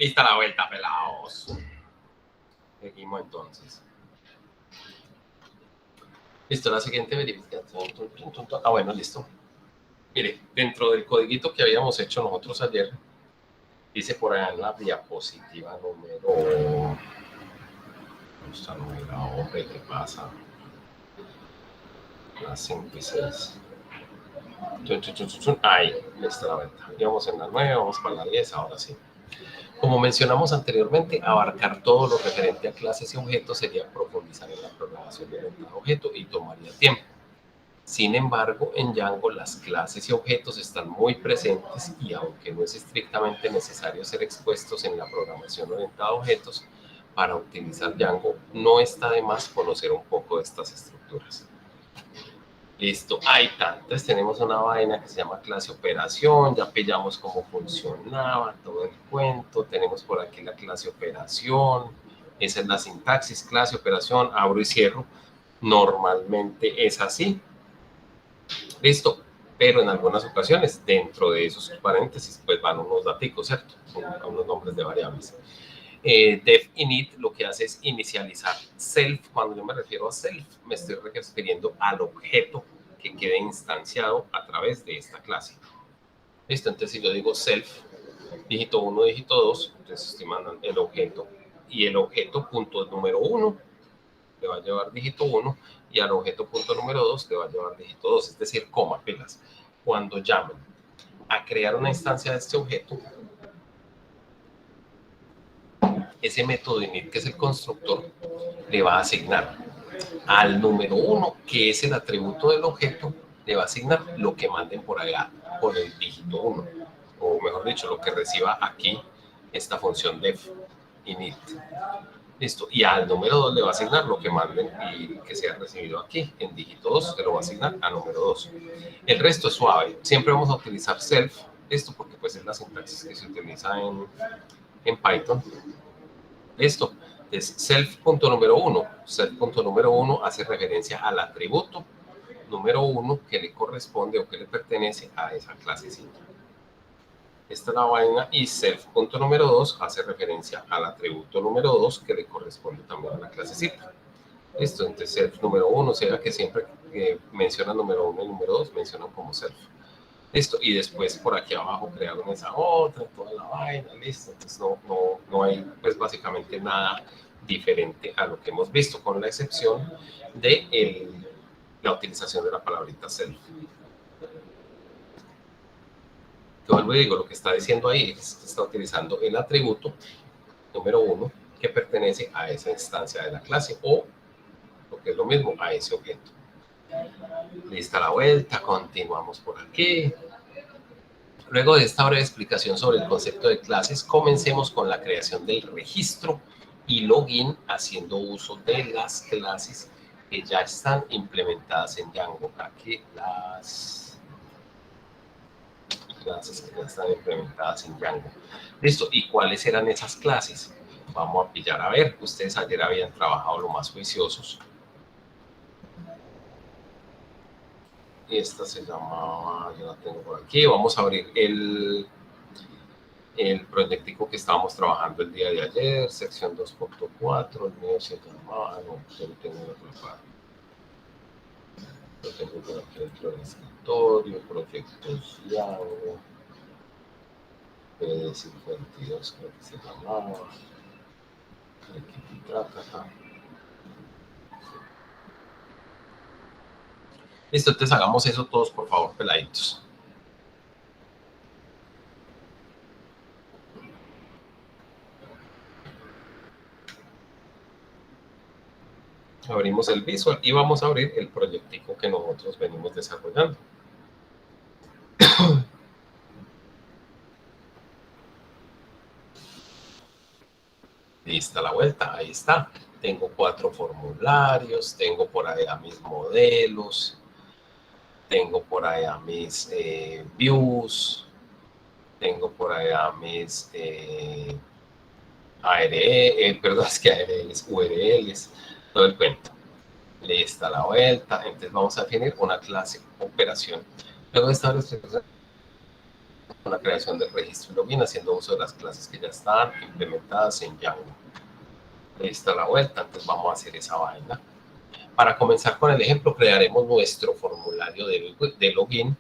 Lista la vuelta, pelados. Seguimos entonces. Listo, la siguiente verificación. Ah, bueno, listo. Mire, dentro del codiguito que habíamos hecho nosotros ayer, dice por allá en la diapositiva número... ¿Cómo está numerado? Hombre, ¿qué pasa? Las 5 y 6. Ahí, está la vuelta. Íbamos en la 9, vamos para la 10, ahora sí. Como mencionamos anteriormente, abarcar todo lo referente a clases y objetos sería profundizar en la programación de orientada a objeto y tomaría tiempo. Sin embargo, en Django las clases y objetos están muy presentes y aunque no es estrictamente necesario ser expuestos en la programación orientada a objetos, para utilizar Django no está de más conocer un poco de estas estructuras. Listo, hay tantas, tenemos una vaina que se llama clase operación, ya pillamos cómo funcionaba todo el cuento, tenemos por aquí la clase operación, esa es la sintaxis, clase operación, abro y cierro, normalmente es así, listo, pero en algunas ocasiones dentro de esos paréntesis pues van unos daticos, ¿cierto? Unos nombres de variables. Def init lo que hace es inicializar self. Cuando yo me refiero a self, me estoy refiriendo al objeto que quede instanciado a través de esta clase. Listo, entonces si yo digo self, dígito 1, dígito 2, entonces estoy mandando el objeto y el objeto punto número 1 le va a llevar dígito 1 y al objeto punto número 2 le va a llevar dígito 2, es decir, coma, pilas. Cuando llamen a crear una instancia de este objeto, ese método init, que es el constructor, le va a asignar al número 1, que es el atributo del objeto, le va a asignar lo que manden por allá, por el dígito 1, o mejor dicho, lo que reciba aquí esta función def init. Listo, y al número 2 le va a asignar lo que manden y que sea recibido aquí, en dígito 2, se lo va a asignar a número 2. El resto es suave, siempre vamos a utilizar self, esto porque pues es la sintaxis que se utiliza en Python. Listo, es self punto número 1. Self punto número 1 hace referencia al atributo número 1 que le corresponde o que le pertenece a esa clasecita. Esta es la vaina. Y self punto número 2 hace referencia al atributo número 2 que le corresponde también a la clasecita. Listo, entonces self número 1, o sea que siempre que mencionan número 1 y número 2 mencionan como self. Listo, y después por aquí abajo crearon esa otra, toda la vaina, listo. Entonces no hay pues básicamente nada diferente a lo que hemos visto, con la excepción de la utilización de la palabrita self. Te vuelvo y digo, lo que está diciendo ahí es que está utilizando el atributo número 1 que pertenece a esa instancia de la clase o, lo que es lo mismo, a ese objeto. Lista la vuelta, continuamos por aquí. Luego de esta breve explicación sobre el concepto de clases, comencemos con la creación del registro y login haciendo uso de las clases que ya están implementadas en Django. Aquí las clases que ya están implementadas en Django. Listo, ¿y cuáles eran esas clases? Vamos a pillar a ver, ustedes ayer habían trabajado lo más juiciosos. Esta se llamaba, yo la tengo por aquí, vamos a abrir el proyectico que estábamos trabajando el día de ayer, sección 2.4, el mío se llamaba, no, yo lo tengo en otro lugar. Lo tengo por aquí dentro del escritorio, proyectos Django, PD52 creo que se llamaba, aquí trata. Listo, entonces hagamos eso todos, por favor, peladitos. Abrimos el Visual y vamos a abrir el proyectico que nosotros venimos desarrollando. Lista la vuelta, ahí está. Tengo 4 formularios, tengo por allá mis modelos, tengo por allá mis views, tengo por allá mis perdón, es que ARLs, URLs, todo el cuento. Lista la vuelta, entonces vamos a definir una clase operación. Luego de esta la creación del registro y login haciendo uso de las clases que ya están implementadas en Django. Lista la vuelta, entonces vamos a hacer esa vaina. Para comenzar con el ejemplo, crearemos nuestro formulario de login.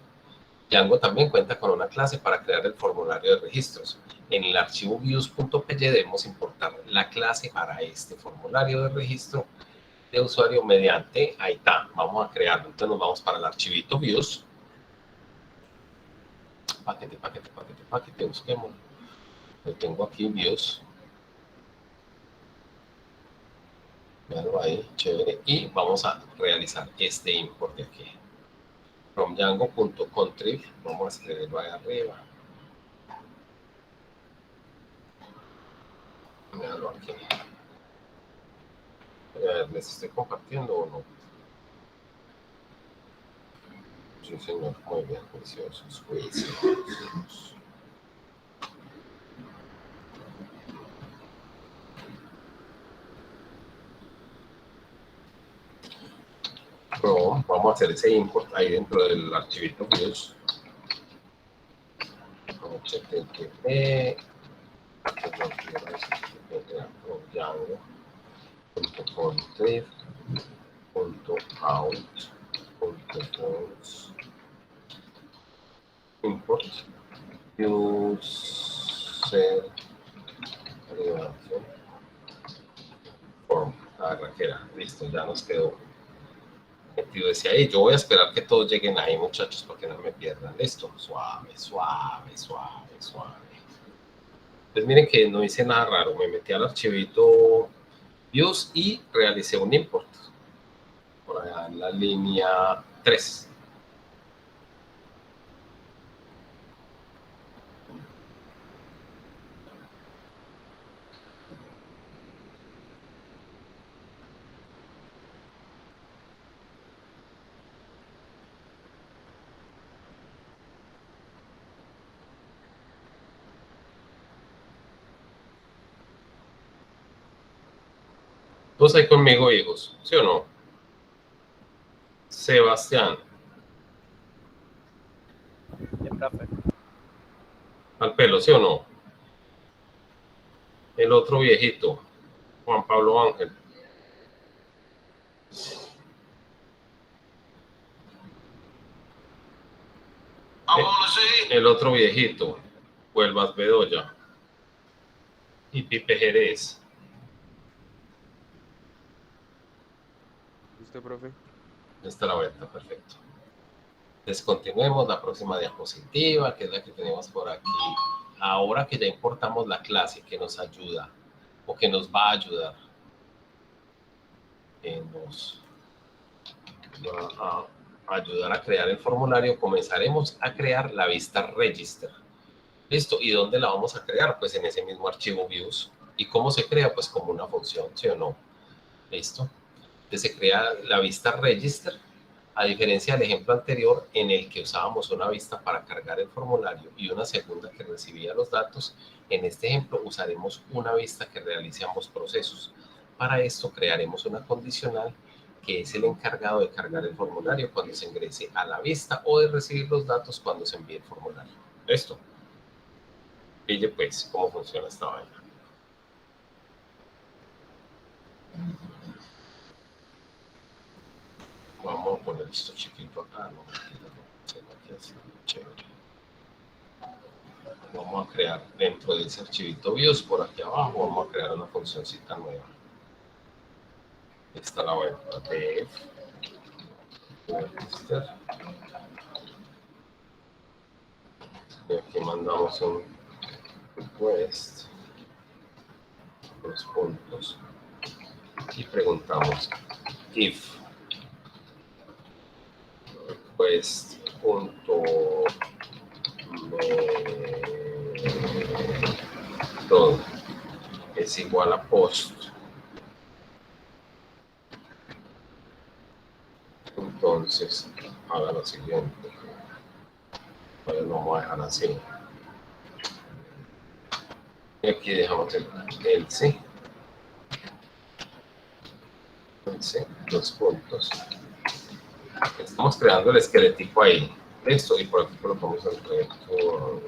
Django también cuenta con una clase para crear el formulario de registros. En el archivo views.py debemos importar la clase para este formulario de registro de usuario mediante, ahí está, vamos a crearlo. Entonces nos vamos para el archivito views. Paquete, busquemos. Yo tengo aquí views. Véanlo ahí, chévere. Y vamos a realizar este import de aquí. From Django.contrib, vamos a escribirlo ahí arriba. Véanlo aquí. ¿Les estoy compartiendo o no? Sí, señor, muy bien, juiciosos. No, vamos a hacer ese import ahí dentro del archivito views. HTTP Django.contrib.out.forms import user form. Listo, ya nos quedó metido ese ahí. Yo voy a esperar que todos lleguen ahí, muchachos, para que no me pierdan. Listo, suave. Pues miren que no hice nada raro, me metí al archivito views y realicé un import por allá en la línea 3. ¿Todos ahí conmigo, hijos? ¿Sí o no? Sebastián. Al pelo, ¿sí o no? El otro viejito, Juan Pablo Ángel. El otro viejito, Huelvas Bedoya. Y Pipe Jerez. ¿Listo, profe? Esta es la vuelta, perfecto. Descontinuemos la próxima diapositiva, que es la que tenemos por aquí. Ahora que ya importamos la clase que nos ayuda o que nos va a ayudar, que nos va a ayudar a crear el formulario, comenzaremos a crear la vista register. Listo, ¿y dónde la vamos a crear? Pues en ese mismo archivo views. ¿Y cómo se crea? Pues como una función, ¿sí o no? Listo. Entonces se crea la vista register, a diferencia del ejemplo anterior en el que usábamos una vista para cargar el formulario y una segunda que recibía los datos. En este ejemplo usaremos una vista que realice ambos procesos. Para esto crearemos una condicional que es el encargado de cargar el formulario cuando se ingrese a la vista o de recibir los datos cuando se envíe el formulario. ¿Listo? Pille pues cómo funciona esta vaina. Vamos a poner esto chiquito acá, ¿no? Aquí así, chévere. Vamos a crear dentro de ese archivito views, por aquí abajo, vamos a crear una funcióncita nueva. Esta la voy a poner register. Y aquí mandamos un request, dos puntos, y preguntamos if request.method es igual a post. Entonces, haga lo siguiente. Pues lo vamos a dejar así. Y aquí dejamos el sí. Dos puntos. Estamos creando el esqueletico ahí. Listo. Y por aquí colocamos el reto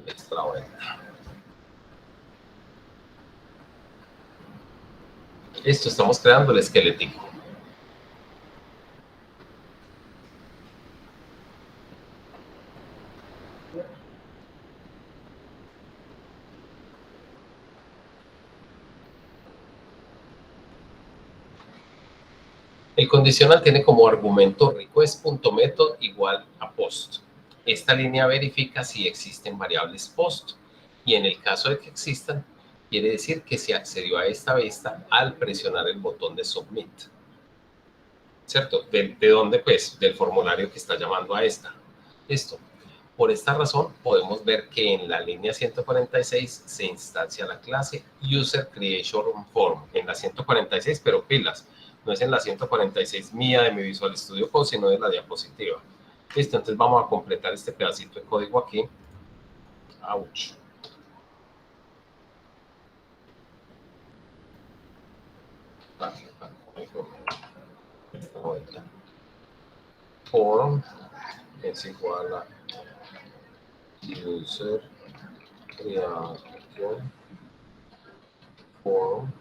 Esta la vuelta. Listo, estamos creando el esquelético. El condicional tiene como argumento request.method igual a post. Esta línea verifica si existen variables post y en el caso de que existan, quiere decir que se accedió a esta vista al presionar el botón de submit. ¿Cierto? ¿De dónde? Pues del formulario que está llamando a esta. Listo. Por esta razón, podemos ver que en la línea 146 se instancia la clase User Creation Form. En la 146, pero pilas. No es en la 146 mía de mi Visual Studio Code, sino de la diapositiva. Listo, entonces vamos a completar este pedacito de código aquí. Ouch. Form es igual a User Creation Form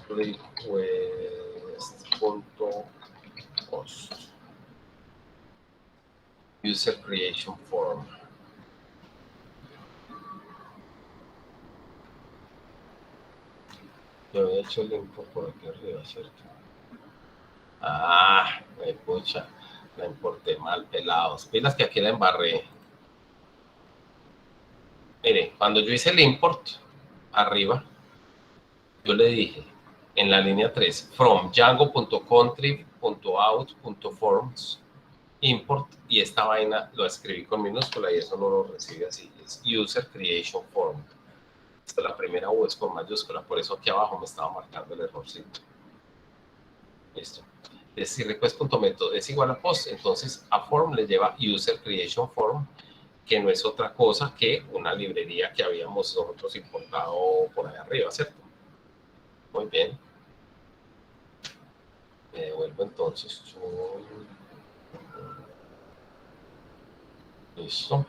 request.post. User Creation Form. Yo había hecho el import por aquí arriba, ¿cierto? Ah, me pucha, la importé mal, pelados. Pilas que aquí la embarré. Mire, cuando yo hice el import, arriba, yo le dije, en la línea 3, from django.contrib.out.forms, import, y esta vaina lo escribí con minúscula y eso no lo recibe así, es User Creation Form. Esta es la primera U, es con mayúscula, por eso aquí abajo me estaba marcando el errorcito. Listo. Si request.method es igual a post, entonces a form le lleva User Creation Form, que no es otra cosa que una librería que habíamos nosotros importado por ahí arriba, ¿cierto? Muy bien. Me devuelvo entonces. Listo.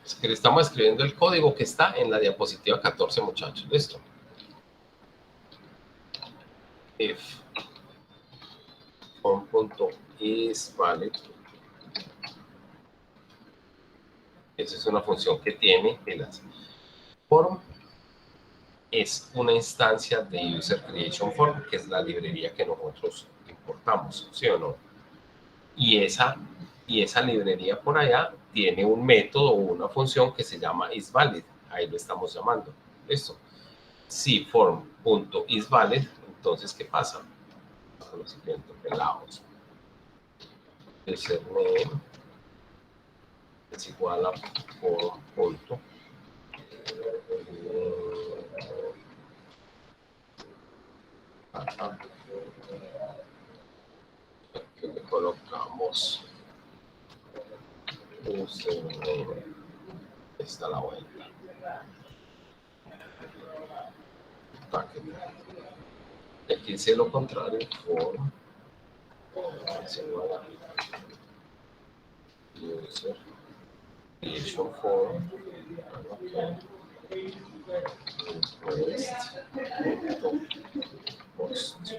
Es que le estamos escribiendo el código que está en la diapositiva 14, muchachos. Listo. If form.isValid. Esa es una función que tiene las form. Es una instancia de User Creation Form, que es la librería que nosotros importamos, ¿sí o no? Y esa librería por allá tiene un método o una función que se llama isValid. Ahí lo estamos llamando. ¿Listo? Si form.isValid, entonces, ¿qué pasa? Lo siguiente, pelados. Username es igual a form. Aquí le colocamos username. Esta la vuelta. Y aquí dice lo contrario, form es igual a user creation form. Post.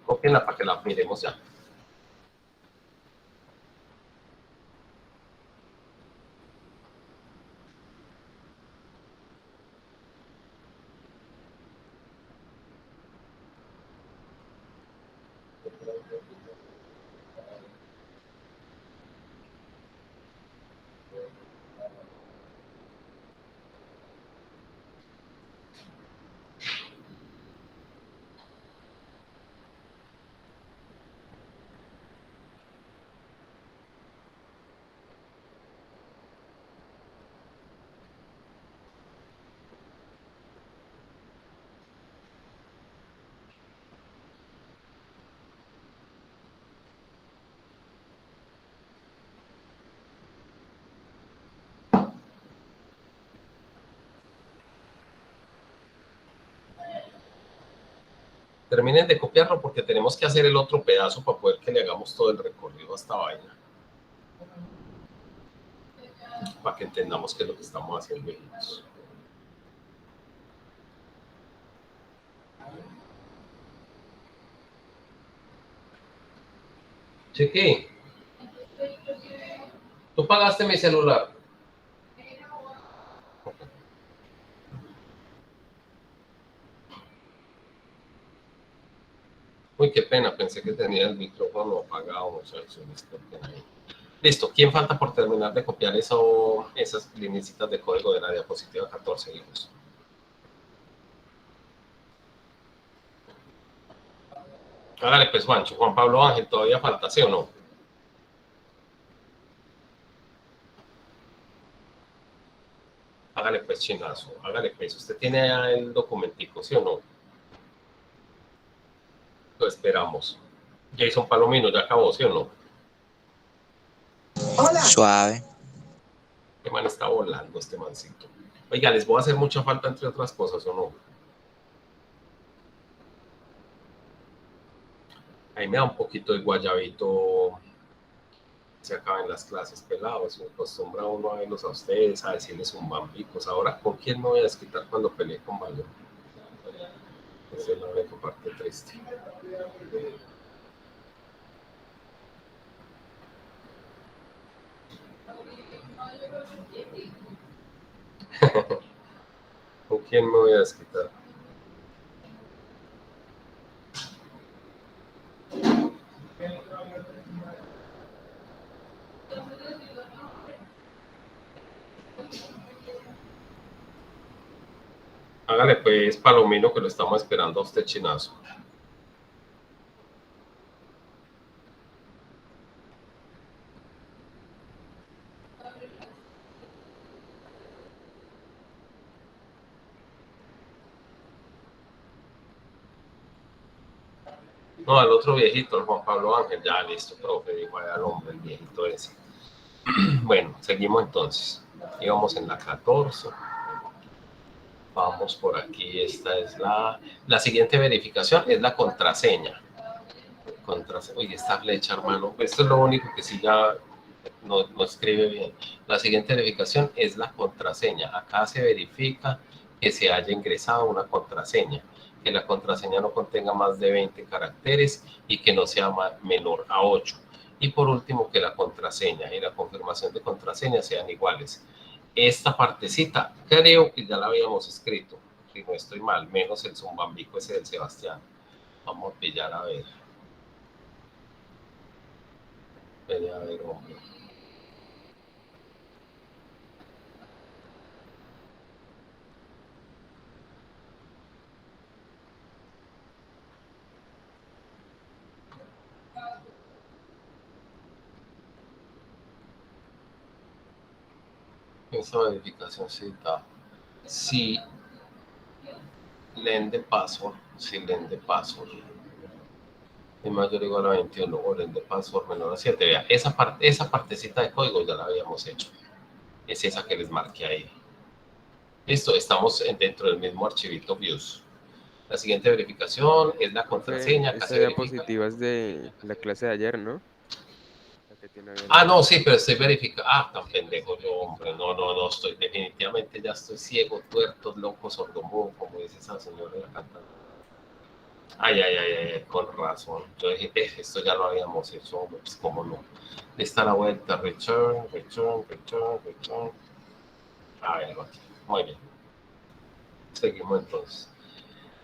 Copienla para que la miremos ya. Terminen de copiarlo porque tenemos que hacer el otro pedazo para poder que le hagamos todo el recorrido a esta vaina. Para que entendamos qué es lo que estamos haciendo, hijitos. Cheque, ¿tú pagaste mi celular? Uy, qué pena, pensé que tenía el micrófono apagado, muchachos. Listo, ¿quién falta por terminar de copiar esas lineecitas de código de la diapositiva 14, hijos? Hágale pues, Juancho. Juan Pablo Ángel, ¿todavía falta, sí o no? Hágale pues, chinazo, hágale pues. ¿Usted tiene ya el documentico, sí o no? Lo esperamos. Jason Palomino, ¿ya acabó, sí o no? Suave. Este man está volando, este mancito. Oiga, les voy a hacer mucha falta, entre otras cosas, ¿o no? Ahí me da un poquito de guayabito. Se acaban las clases pelados. Se acostumbra uno a verlos a ustedes, a decirles un bambicos. Ahora, ¿con quién me voy a desquitar cuando peleé con Bayo? Esa es la única parte triste. ¿Con quién me voy a desquitar? Hágale pues, Palomino, que lo estamos esperando a usted, chinazo. No, al otro viejito, el Juan Pablo Ángel, ya listo, profe, dijo al hombre, el viejito ese. Bueno, seguimos entonces. Íbamos en la 14. Vamos por aquí, esta es la siguiente verificación, es la contraseña. Oye, esta flecha, hermano, esto es lo único que sí ya no escribe bien. La siguiente verificación es la contraseña. Acá se verifica que se haya ingresado una contraseña, que la contraseña no contenga más de 20 caracteres y que no sea menor a 8. Y por último, que la contraseña y la confirmación de contraseña sean iguales. Esta partecita creo que ya la habíamos escrito, si no estoy mal, menos el zumbambico ese del Sebastián. Vamos a pillar a ver. A ver, hombre. Esa verificación cita si leen de password, es mayor o igual a 21 o leen de password menor a 7. Vea, esa partecita de código ya la habíamos hecho. Es esa que les marqué ahí. Listo, estamos dentro del mismo archivito views. La siguiente verificación es la contraseña. Esta diapositiva es de la clase de ayer, ¿no? No, sí, pero estoy verificando. Tan pendejo yo, hombre. No, estoy definitivamente, ya estoy ciego, tuerto, loco, sordomudo, como dice esa señora de la cantante. Ay, con razón. Yo dije, esto ya lo habíamos hecho, hombre, pues cómo no. Lista la vuelta, return. A ver, aquí. Muy bien. Seguimos entonces.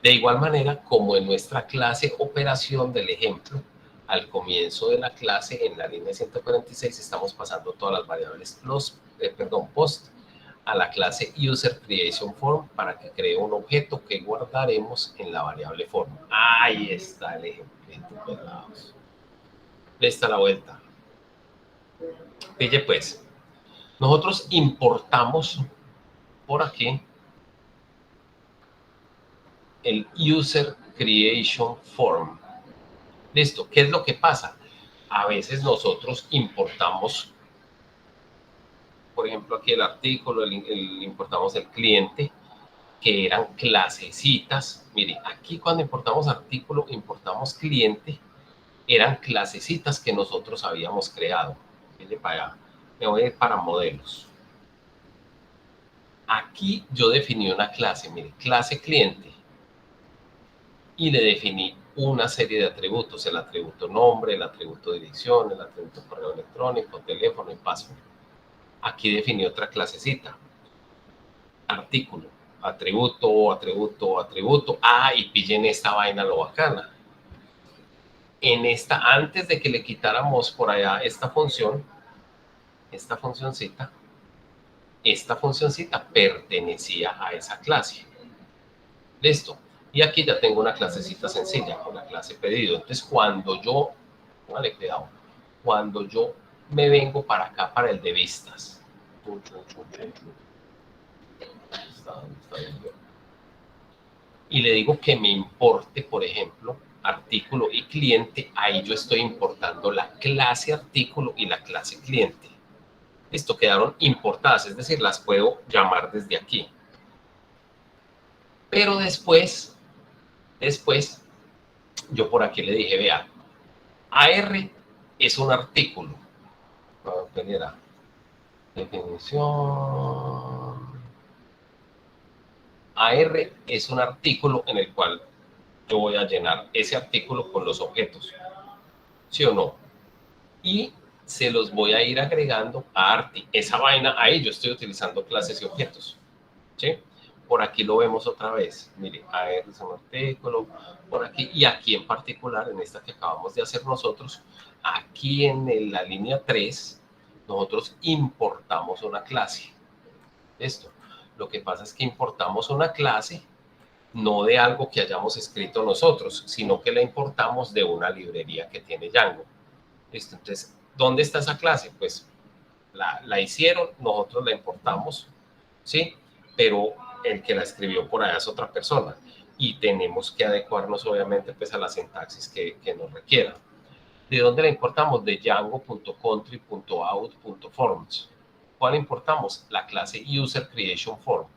De igual manera, como en nuestra clase operación del ejemplo, al comienzo de la clase, en la línea 146, estamos pasando todas las variables post a la clase user creation form para que cree un objeto que guardaremos en la variable form. Ahí está el ejemplo, pelados. Lista la vuelta. Pille pues, nosotros importamos por aquí el user creation form. Listo, ¿qué es lo que pasa? A veces nosotros importamos, por ejemplo, aquí el artículo, importamos el cliente, que eran clasecitas. Mire, aquí cuando importamos artículo, importamos cliente, eran clasecitas que nosotros habíamos creado. Mire para allá, me voy a ir para modelos. Aquí yo definí una clase, mire, clase cliente, y le definí una serie de atributos, el atributo nombre, el atributo dirección, el atributo correo electrónico, teléfono y password. Aquí definí otra clasecita, artículo, atributo, atributo, atributo. Ah, y pillen esta vaina lo bacana. En esta, antes de que le quitáramos por allá esta función, esta funcioncita pertenecía a esa clase. Listo. Y aquí ya tengo una clasecita sencilla con la clase pedido. Entonces, cuando yo, vale, cuidado, cuando yo me vengo para acá, para el de vistas, y le digo que me importe, por ejemplo, artículo y cliente, ahí yo estoy importando la clase artículo y la clase cliente. Listo, quedaron importadas, es decir, las puedo llamar desde aquí. Pero después, yo por aquí le dije, vea, AR es un artículo. Era definición. AR es un artículo en el cual yo voy a llenar ese artículo con los objetos. ¿Sí o no? Y se los voy a ir agregando a ARTI. Esa vaina, ahí yo estoy utilizando clases y objetos. ¿Sí? Por aquí lo vemos otra vez. Mire, AR es un artículo, por aquí, y aquí en particular, en esta que acabamos de hacer nosotros, aquí en la línea 3, nosotros importamos una clase. Esto. Lo que pasa es que importamos una clase, no de algo que hayamos escrito nosotros, sino que la importamos de una librería que tiene Django. ¿Listo? Entonces, ¿dónde está esa clase? Pues la hicieron, nosotros la importamos, ¿sí? Pero el que la escribió por allá es otra persona y tenemos que adecuarnos obviamente pues a la sintaxis que nos requiera. ¿De dónde la importamos? De django.country.out.forms. ¿Cuál importamos? La clase User Creation Form,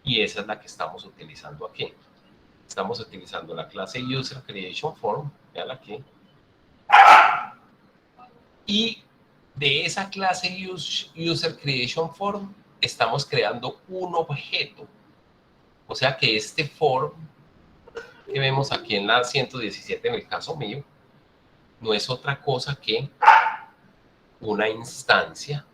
y esa es la que estamos utilizando aquí. Estamos utilizando la clase User Creation Form, véanla aquí, y de esa clase User Creation Form estamos creando un objeto. O sea que este form que vemos aquí en la 117, en el caso mío, no es otra cosa que una instancia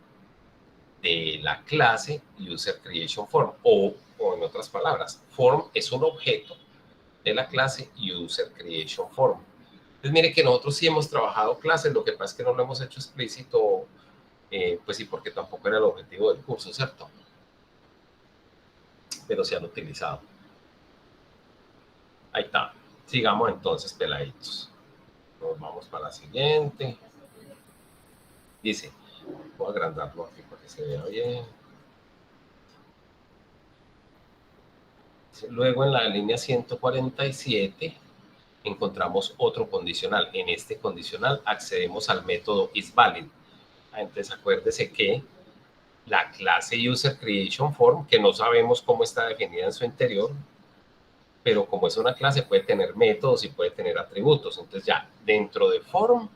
de la clase User Creation Form, o en otras palabras, form es un objeto de la clase User Creation Form. Entonces, mire que nosotros sí hemos trabajado clases, lo que pasa es que no lo hemos hecho explícito, pues sí, porque tampoco era el objetivo del curso, ¿cierto? Pero se han utilizado. Ahí está. Sigamos entonces, peladitos. Nos vamos para la siguiente. Dice, voy a agrandarlo aquí para que se vea bien. Luego en la línea 147 encontramos otro condicional. En este condicional accedemos al método isValid. Entonces acuérdese que la clase User Creation Form, que no sabemos cómo está definida en su interior, pero como es una clase puede tener métodos y puede tener atributos. Entonces ya dentro de form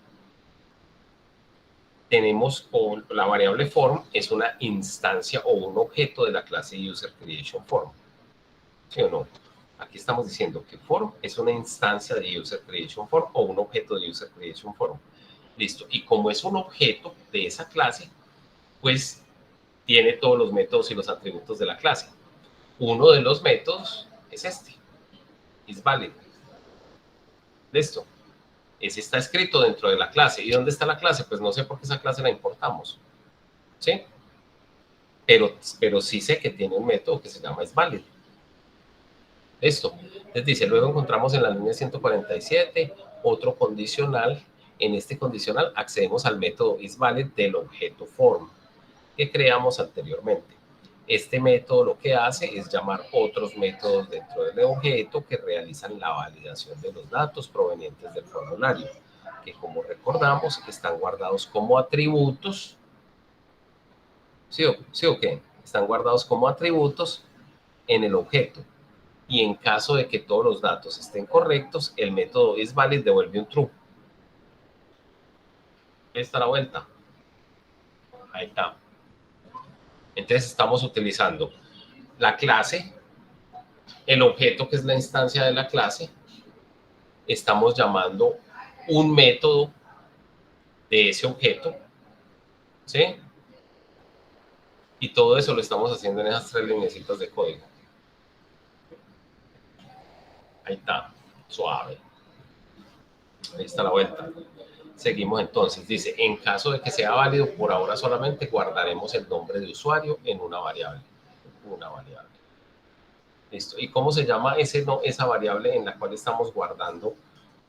tenemos la variable form es una instancia o un objeto de la clase User Creation Form. ¿Sí o no? Aquí estamos diciendo que form es una instancia de User Creation Form o un objeto de User Creation Form. Listo. Y como es un objeto de esa clase, pues tiene todos los métodos y los atributos de la clase. Uno de los métodos es este, isValid. Listo. Ese está escrito dentro de la clase. ¿Y dónde está la clase? Pues no sé por qué esa clase la importamos. ¿Sí? Pero sí sé que tiene un método que se llama isValid. Listo. Les dice, luego encontramos en la línea 147 otro condicional. En este condicional accedemos al método isValid del objeto form que creamos anteriormente. Este método lo que hace es llamar otros métodos dentro del objeto que realizan la validación de los datos provenientes del formulario, que como recordamos están guardados como atributos. ¿Sí o qué? Están guardados como atributos en el objeto. y en caso de que todos los datos estén correctos, el método isValid devuelve un true. Ahí está la vuelta. Ahí está. Entonces estamos utilizando la clase, el objeto que es la instancia de la clase, estamos llamando un método de ese objeto, ¿sí? Y todo eso lo estamos haciendo en esas 3 lineecitas de código. Ahí está, suave. Ahí está la vuelta. Seguimos entonces, dice, en caso de que sea válido, por ahora solamente guardaremos el nombre de usuario en una variable. Una variable. Listo. ¿Y cómo se llama esa variable en la cual estamos guardando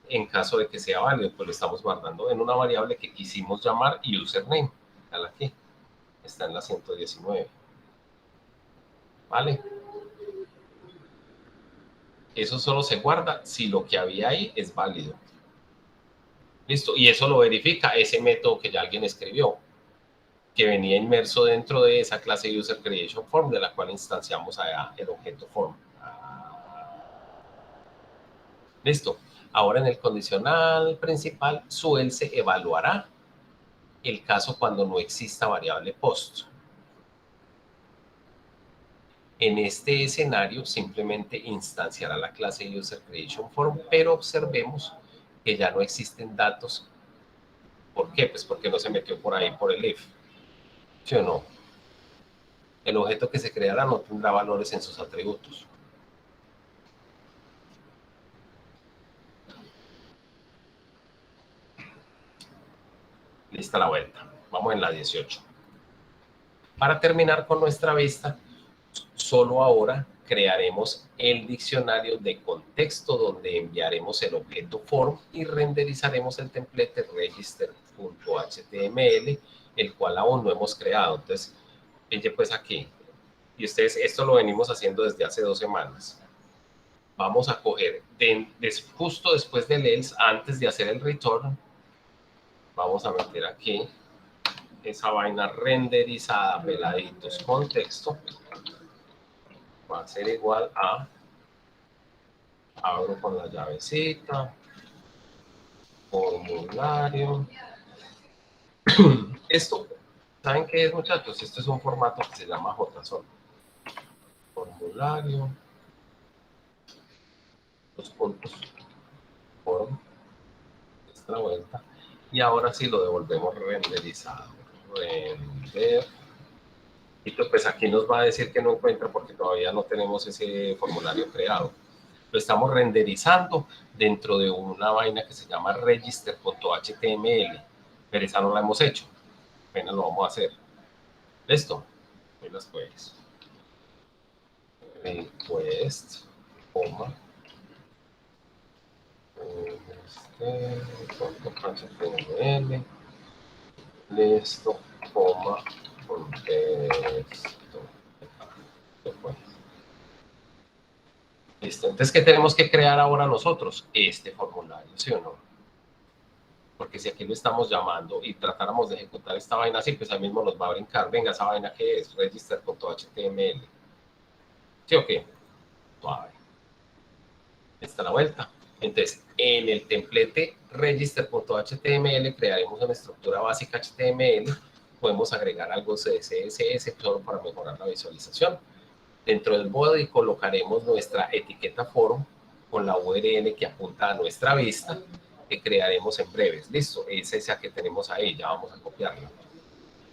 en caso de que sea válido? Pues lo estamos guardando en una variable que quisimos llamar username. Aquí. Está en la 119. ¿Vale? Eso solo se guarda si lo que había ahí es válido. Listo. Y eso lo verifica ese método que ya alguien escribió, que venía inmerso dentro de esa clase User Creation Form, de la cual instanciamos allá el objeto form. Listo. Ahora en el condicional principal, su else evaluará el caso cuando no exista variable post. En este escenario simplemente instanciará la clase User Creation Form, pero observemos que ya no existen datos. ¿Por qué? Pues porque no se metió por ahí por el if. ¿Sí o no? El objeto que se creará no tendrá valores en sus atributos. Lista la vuelta. Vamos en la 18. Para terminar con nuestra vista, solo ahora crearemos el diccionario de contexto donde enviaremos el objeto form y renderizaremos el template register.html, el cual aún no hemos creado. Entonces, pille pues aquí. Y ustedes, esto lo venimos haciendo desde hace 2 semanas. Vamos a coger, justo después del else, antes de hacer el return, vamos a meter aquí esa vaina renderizada, peladitos, contexto. Va a ser igual a, abro con la llavecita, formulario. Esto, ¿saben qué es, muchachos? Esto es un formato que se llama JSON. Formulario, 2 puntos, form, esta vuelta. Y ahora sí lo devolvemos renderizado. Render. Y pues aquí nos va a decir que no encuentra porque todavía no tenemos ese formulario creado. Lo estamos renderizando dentro de una vaina que se llama register.html, pero esa no la hemos hecho. Apenas lo vamos a hacer. ¿Listo? Apenas pues. Request, coma. HTML. Listo, coma, contexto. Listo, entonces, ¿qué tenemos que crear ahora nosotros? Este formulario, ¿sí o no? Porque si aquí lo estamos llamando y tratáramos de ejecutar esta vaina así, pues ahí mismo nos va a brincar. Venga, esa vaina que es register.html. ¿Sí o qué? Suave. Esta es la vuelta. Entonces, en el template register.html crearemos una estructura básica HTML. Podemos agregar algo de CSS solo para mejorar la visualización. Dentro del body colocaremos nuestra etiqueta form con la URL que apunta a nuestra vista, que crearemos en breves. Listo, es esa que tenemos ahí, ya vamos a copiarla.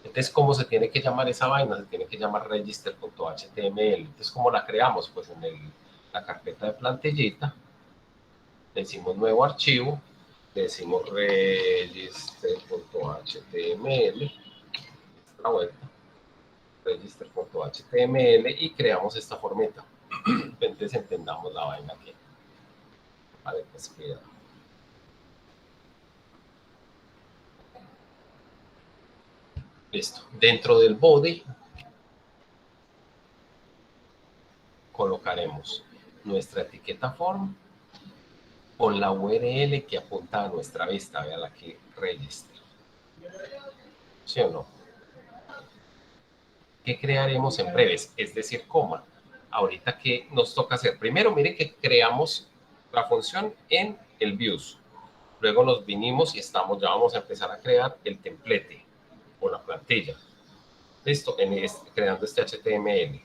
Entonces, ¿cómo se tiene que llamar esa vaina? Se tiene que llamar register.html. Entonces, ¿cómo la creamos? Pues en la carpeta de plantillita, le decimos nuevo archivo, le decimos register.html, la vuelta, register.html y creamos esta formita. Entonces entendamos la vaina aquí. Vale, pues cuidado. Listo. Dentro del body colocaremos nuestra etiqueta form con la URL que apunta a nuestra vista. Vean aquí, register. ¿Sí o no? ¿Qué crearemos en breves? Es decir, coma. Ahorita, ¿qué nos toca hacer? Primero, mire que creamos la función en el views. Luego nos vinimos y ya vamos a empezar a crear el templete o la plantilla. Listo, creando este HTML.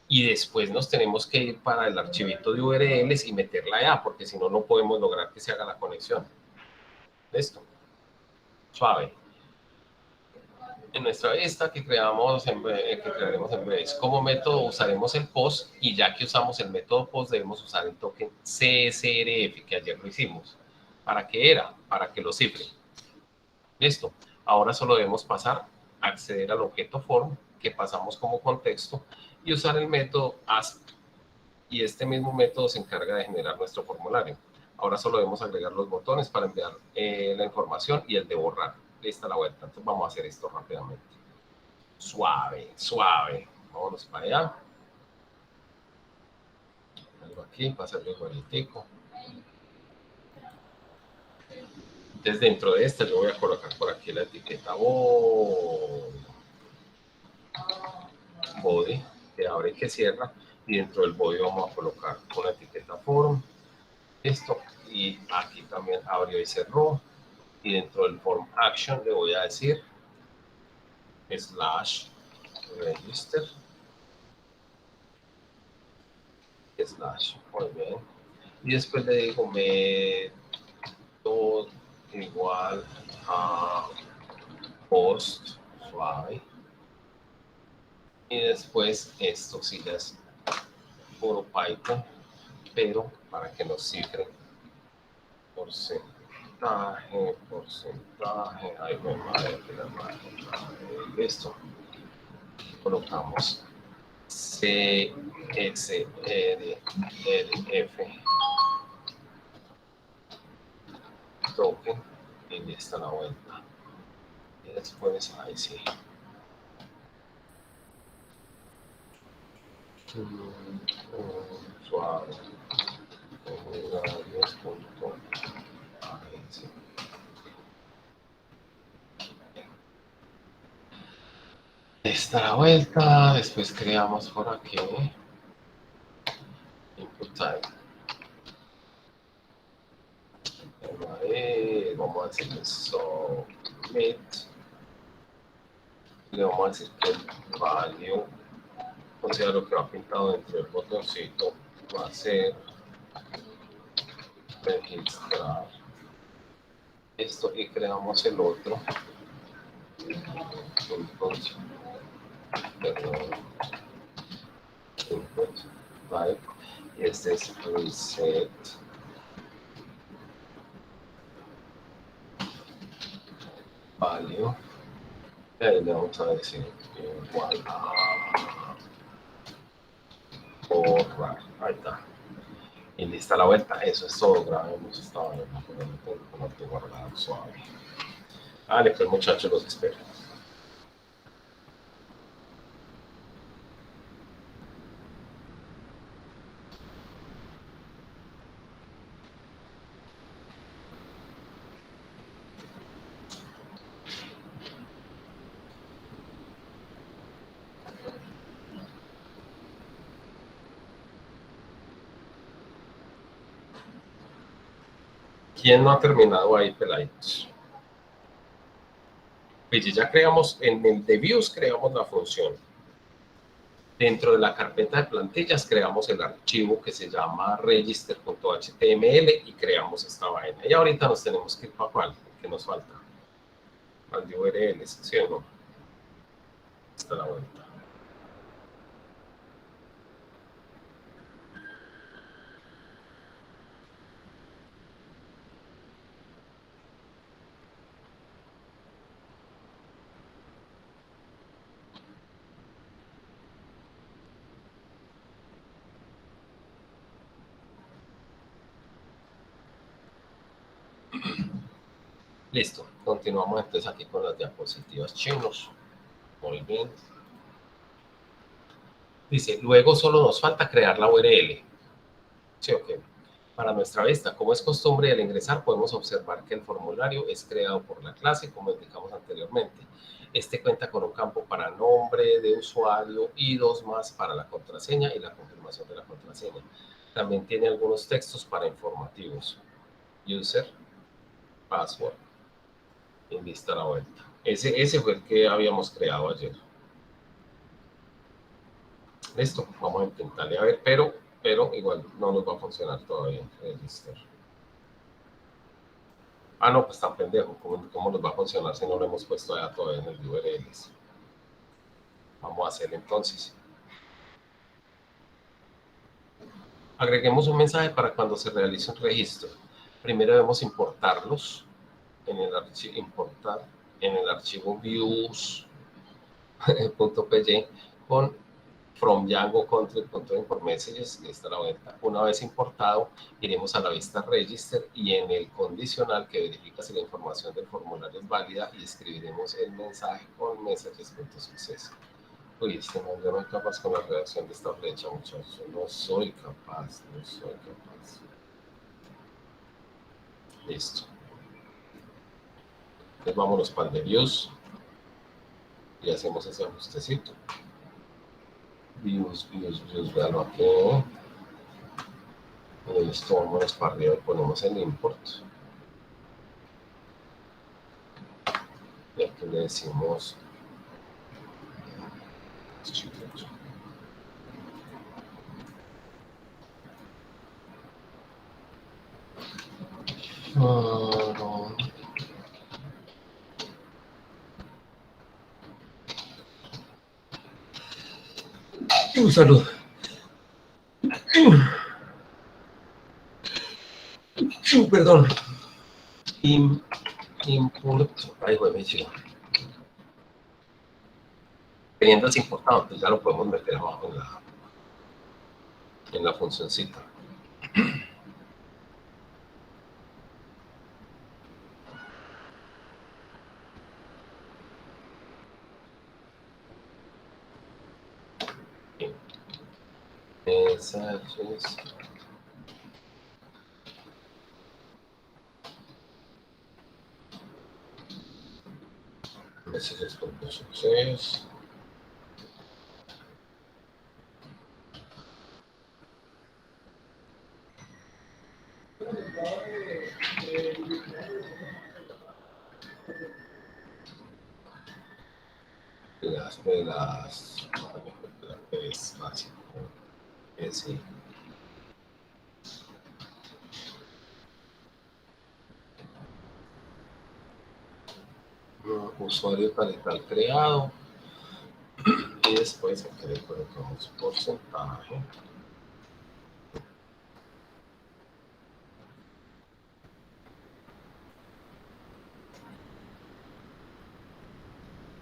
Y después nos tenemos que ir para el archivito de URLs y meterla allá, porque si no, no podemos lograr que se haga la conexión. Listo. Suave. En nuestra vista que crearemos en Braze como método usaremos el post, y ya que usamos el método post debemos usar el token CSRF que ayer lo hicimos. ¿Para qué era? Para que lo cifre. Listo. Ahora solo debemos pasar a acceder al objeto form que pasamos como contexto y usar el método ASP, y este mismo método se encarga de generar nuestro formulario. Ahora solo debemos agregar los botones para enviar la información y el de borrar. Lista la vuelta. Entonces vamos a hacer esto rápidamente. Suave, suave. Vámonos para allá. Algo aquí, para hacerlo igualitico. Entonces dentro de este yo voy a colocar por aquí la etiqueta body, que abre y que cierra. Y dentro del body vamos a colocar una etiqueta form. Esto. Y aquí también abrió y cerró. Y dentro del form action le voy a decir /register / muy bien, y después le digo método igual a post suave, y después esto sí ya es puro Python, pero para que nos cifre porcentaje, ahí me madre, listo. Colocamos CSRF token y lista la vuelta. Y después, ahí sí. Suave. Ahí sí. Esta la vuelta, después creamos por aquí input type. Vamos a decirle submit, le vamos a decir que el value, o sea, lo que va pintado dentro del botoncito va a ser registrar esto, y creamos el otro entonces, input type, y este es reset value, y ahí le vamos a decir igual a borrar. Ahí está, y lista la vuelta. Eso es todo. Grabemos esta vaina, no tengo guardado suave. Vale, pues muchachos, los espero. ¿Quién no ha terminado ahí, peladitos? Pues ya creamos, en el de views creamos la función. Dentro de la carpeta de plantillas creamos el archivo que se llama register.html y creamos esta vaina. Y ahorita nos tenemos que ir para cuál, que nos falta. Al de URLs, ¿sí o no? Esta es la vuelta. Listo, continuamos entonces aquí con las diapositivas chinos. Muy bien. Dice, luego solo nos falta crear la URL. Sí, ok. Para nuestra vista, como es costumbre al ingresar, podemos observar que el formulario es creado por la clase, como indicamos anteriormente. Este cuenta con un campo para nombre de usuario y 2 más para la contraseña y la confirmación de la contraseña. También tiene algunos textos para informativos. User, password, en vista a la vuelta. Ese fue el que habíamos creado ayer. Listo, vamos a intentarle a ver, pero igual no nos va a funcionar todavía el register. Ah, no, pues tan pendejo. ¿Cómo nos va a funcionar si no lo hemos puesto allá todavía en el URLs? Vamos a hacer entonces. Agreguemos un mensaje para cuando se realice un registro. Primero debemos importarlos en el archivo importar en el archivo views.py con from Django country.import-messages, esta es la vuelta. Una vez importado, iremos a la vista register y en el condicional que verifica si la información del formulario es válida y escribiremos el mensaje con messages.success. Uy, man, yo no soy capaz con la redacción de esta flecha, muchachos. No soy capaz. Listo. Entonces vámonos para el de views y hacemos ese ajustecito. Views, véalo aquí. Listo, vámonos para arriba y ponemos el import. Y aquí le decimos salud. Perdón. Import. Ay, güey, me chido. Teniendo es importado, entonces ya lo podemos meter abajo en la funcioncita. Mensajes. Mensajes con suceso. Las es básico. Sí. Usuario tal y tal creado. Y después aquí le colocamos porcentaje.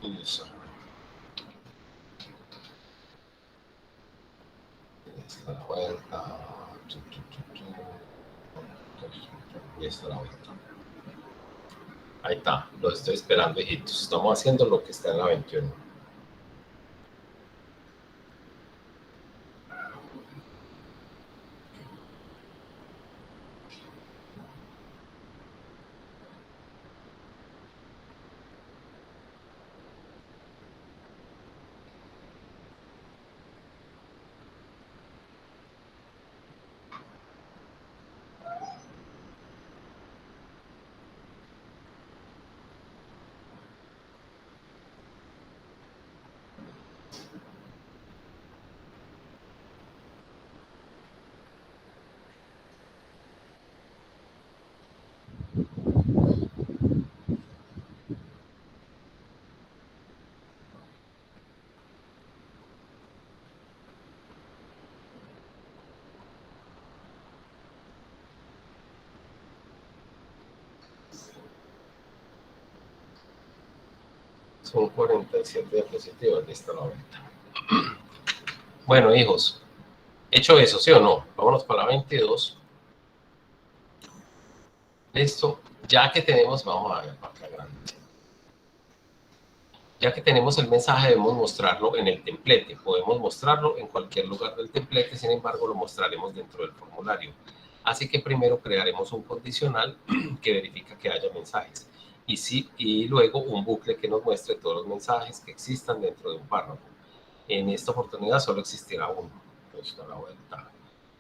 Listo. Esta la vuelta. Y esta la vuelta. Ahí está, lo estoy esperando, hijitos. Estamos haciendo lo que está en la 21. Son 47 diapositivas, lista la vuelta. Bueno, hijos, hecho eso, ¿sí o no? Vámonos para la 22. Listo. Ya que tenemos, vamos a ver para acá grande. Ya que tenemos el mensaje, debemos mostrarlo en el templete. Podemos mostrarlo en cualquier lugar del templete, sin embargo, lo mostraremos dentro del formulario. Así que primero crearemos un condicional que verifica que haya mensajes y luego un bucle que nos muestre todos los mensajes que existan dentro de un párrafo. En esta oportunidad solo existirá uno. Entonces, a la vuelta.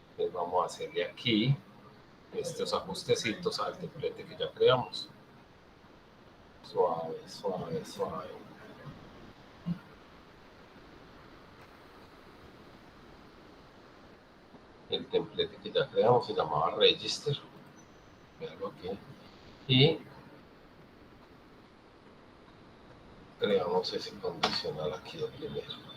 Entonces vamos a hacerle aquí estos ajustecitos al templete que ya creamos. Suave, suave, suave. El templete que ya creamos se llamaba register. Veanlo aquí. Y creamos ese condicional aquí de primero.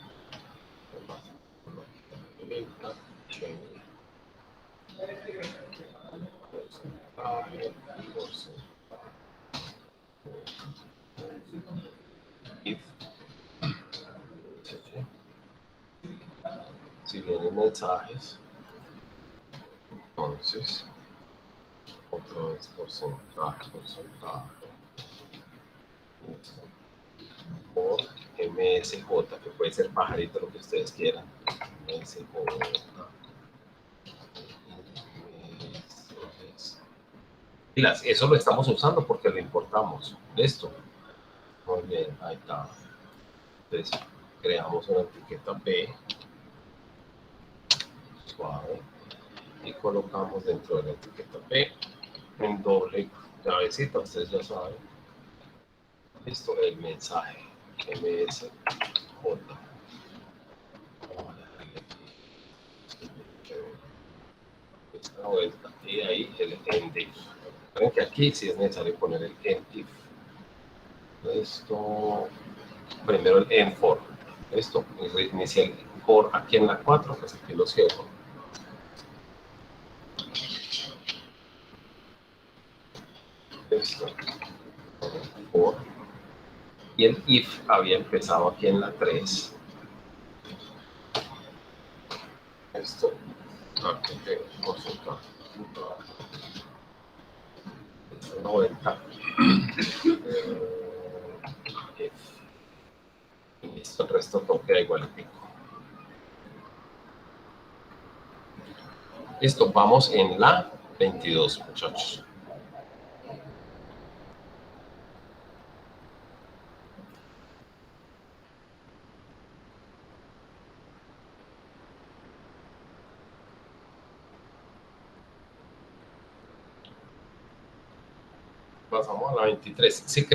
If, si vienen mensajes, entonces otra vez porcentaje por MSJ, que puede ser pajarito, lo que ustedes quieran. MSJ. Eso lo estamos usando porque lo importamos. Listo. Muy bien, ahí está. Entonces, creamos una etiqueta P. Suave. Y colocamos dentro de la etiqueta P un doble llavecita, ustedes ya saben. Listo, el mensaje. MSJ. Esta vuelta. Y ahí el endif. Recuerden que aquí sí es necesario poner el endif. Esto, primero el end for. Esto, inicia el for aquí en la 4, pues aquí lo cierro. Esto, for. Y el if había empezado aquí en la 3. Esto, aquí tenemos una vuelta. Y listo, el resto todo queda igual y pico. Listo, vamos en la 22, muchachos. Pasamos a la 23. Si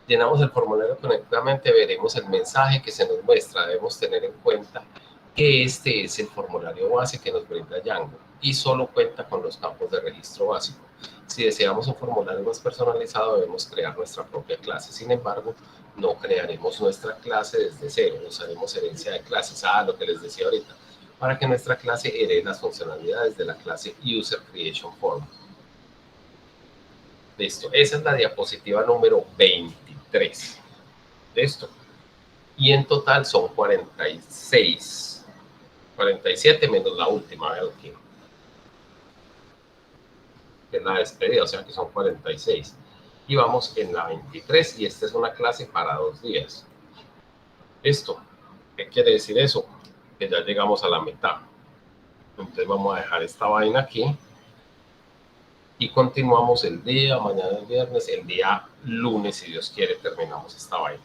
llenamos el formulario correctamente, veremos el mensaje que se nos muestra. Debemos tener en cuenta que este es el formulario base que nos brinda Django y solo cuenta con los campos de registro básico. Si deseamos un formulario más personalizado, debemos crear nuestra propia clase. Sin embargo, no crearemos nuestra clase desde cero, usaremos herencia de clases, lo que les decía ahorita, para que nuestra clase herede las funcionalidades de la clase User Creation Form. Listo, esa es la diapositiva número 23. Listo. Y en total son 46. 47 menos la última, vean aquí. Que es la despedida, o sea que son 46. Y vamos en la 23 y esta es una clase para 2 días. Listo. ¿Qué quiere decir eso? Que ya llegamos a la mitad. Entonces vamos a dejar esta vaina aquí. Y continuamos el día, mañana es viernes, el día lunes, si Dios quiere, terminamos esta vaina.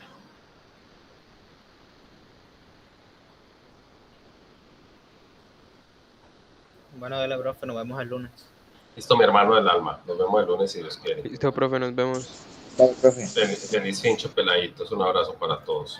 Bueno, dale, profe, nos vemos el lunes. Listo, mi hermano del alma. Nos vemos el lunes, si Dios quiere. Listo, profe, nos vemos. Vale, profe. Feliz fincho, peladitos. Un abrazo para todos.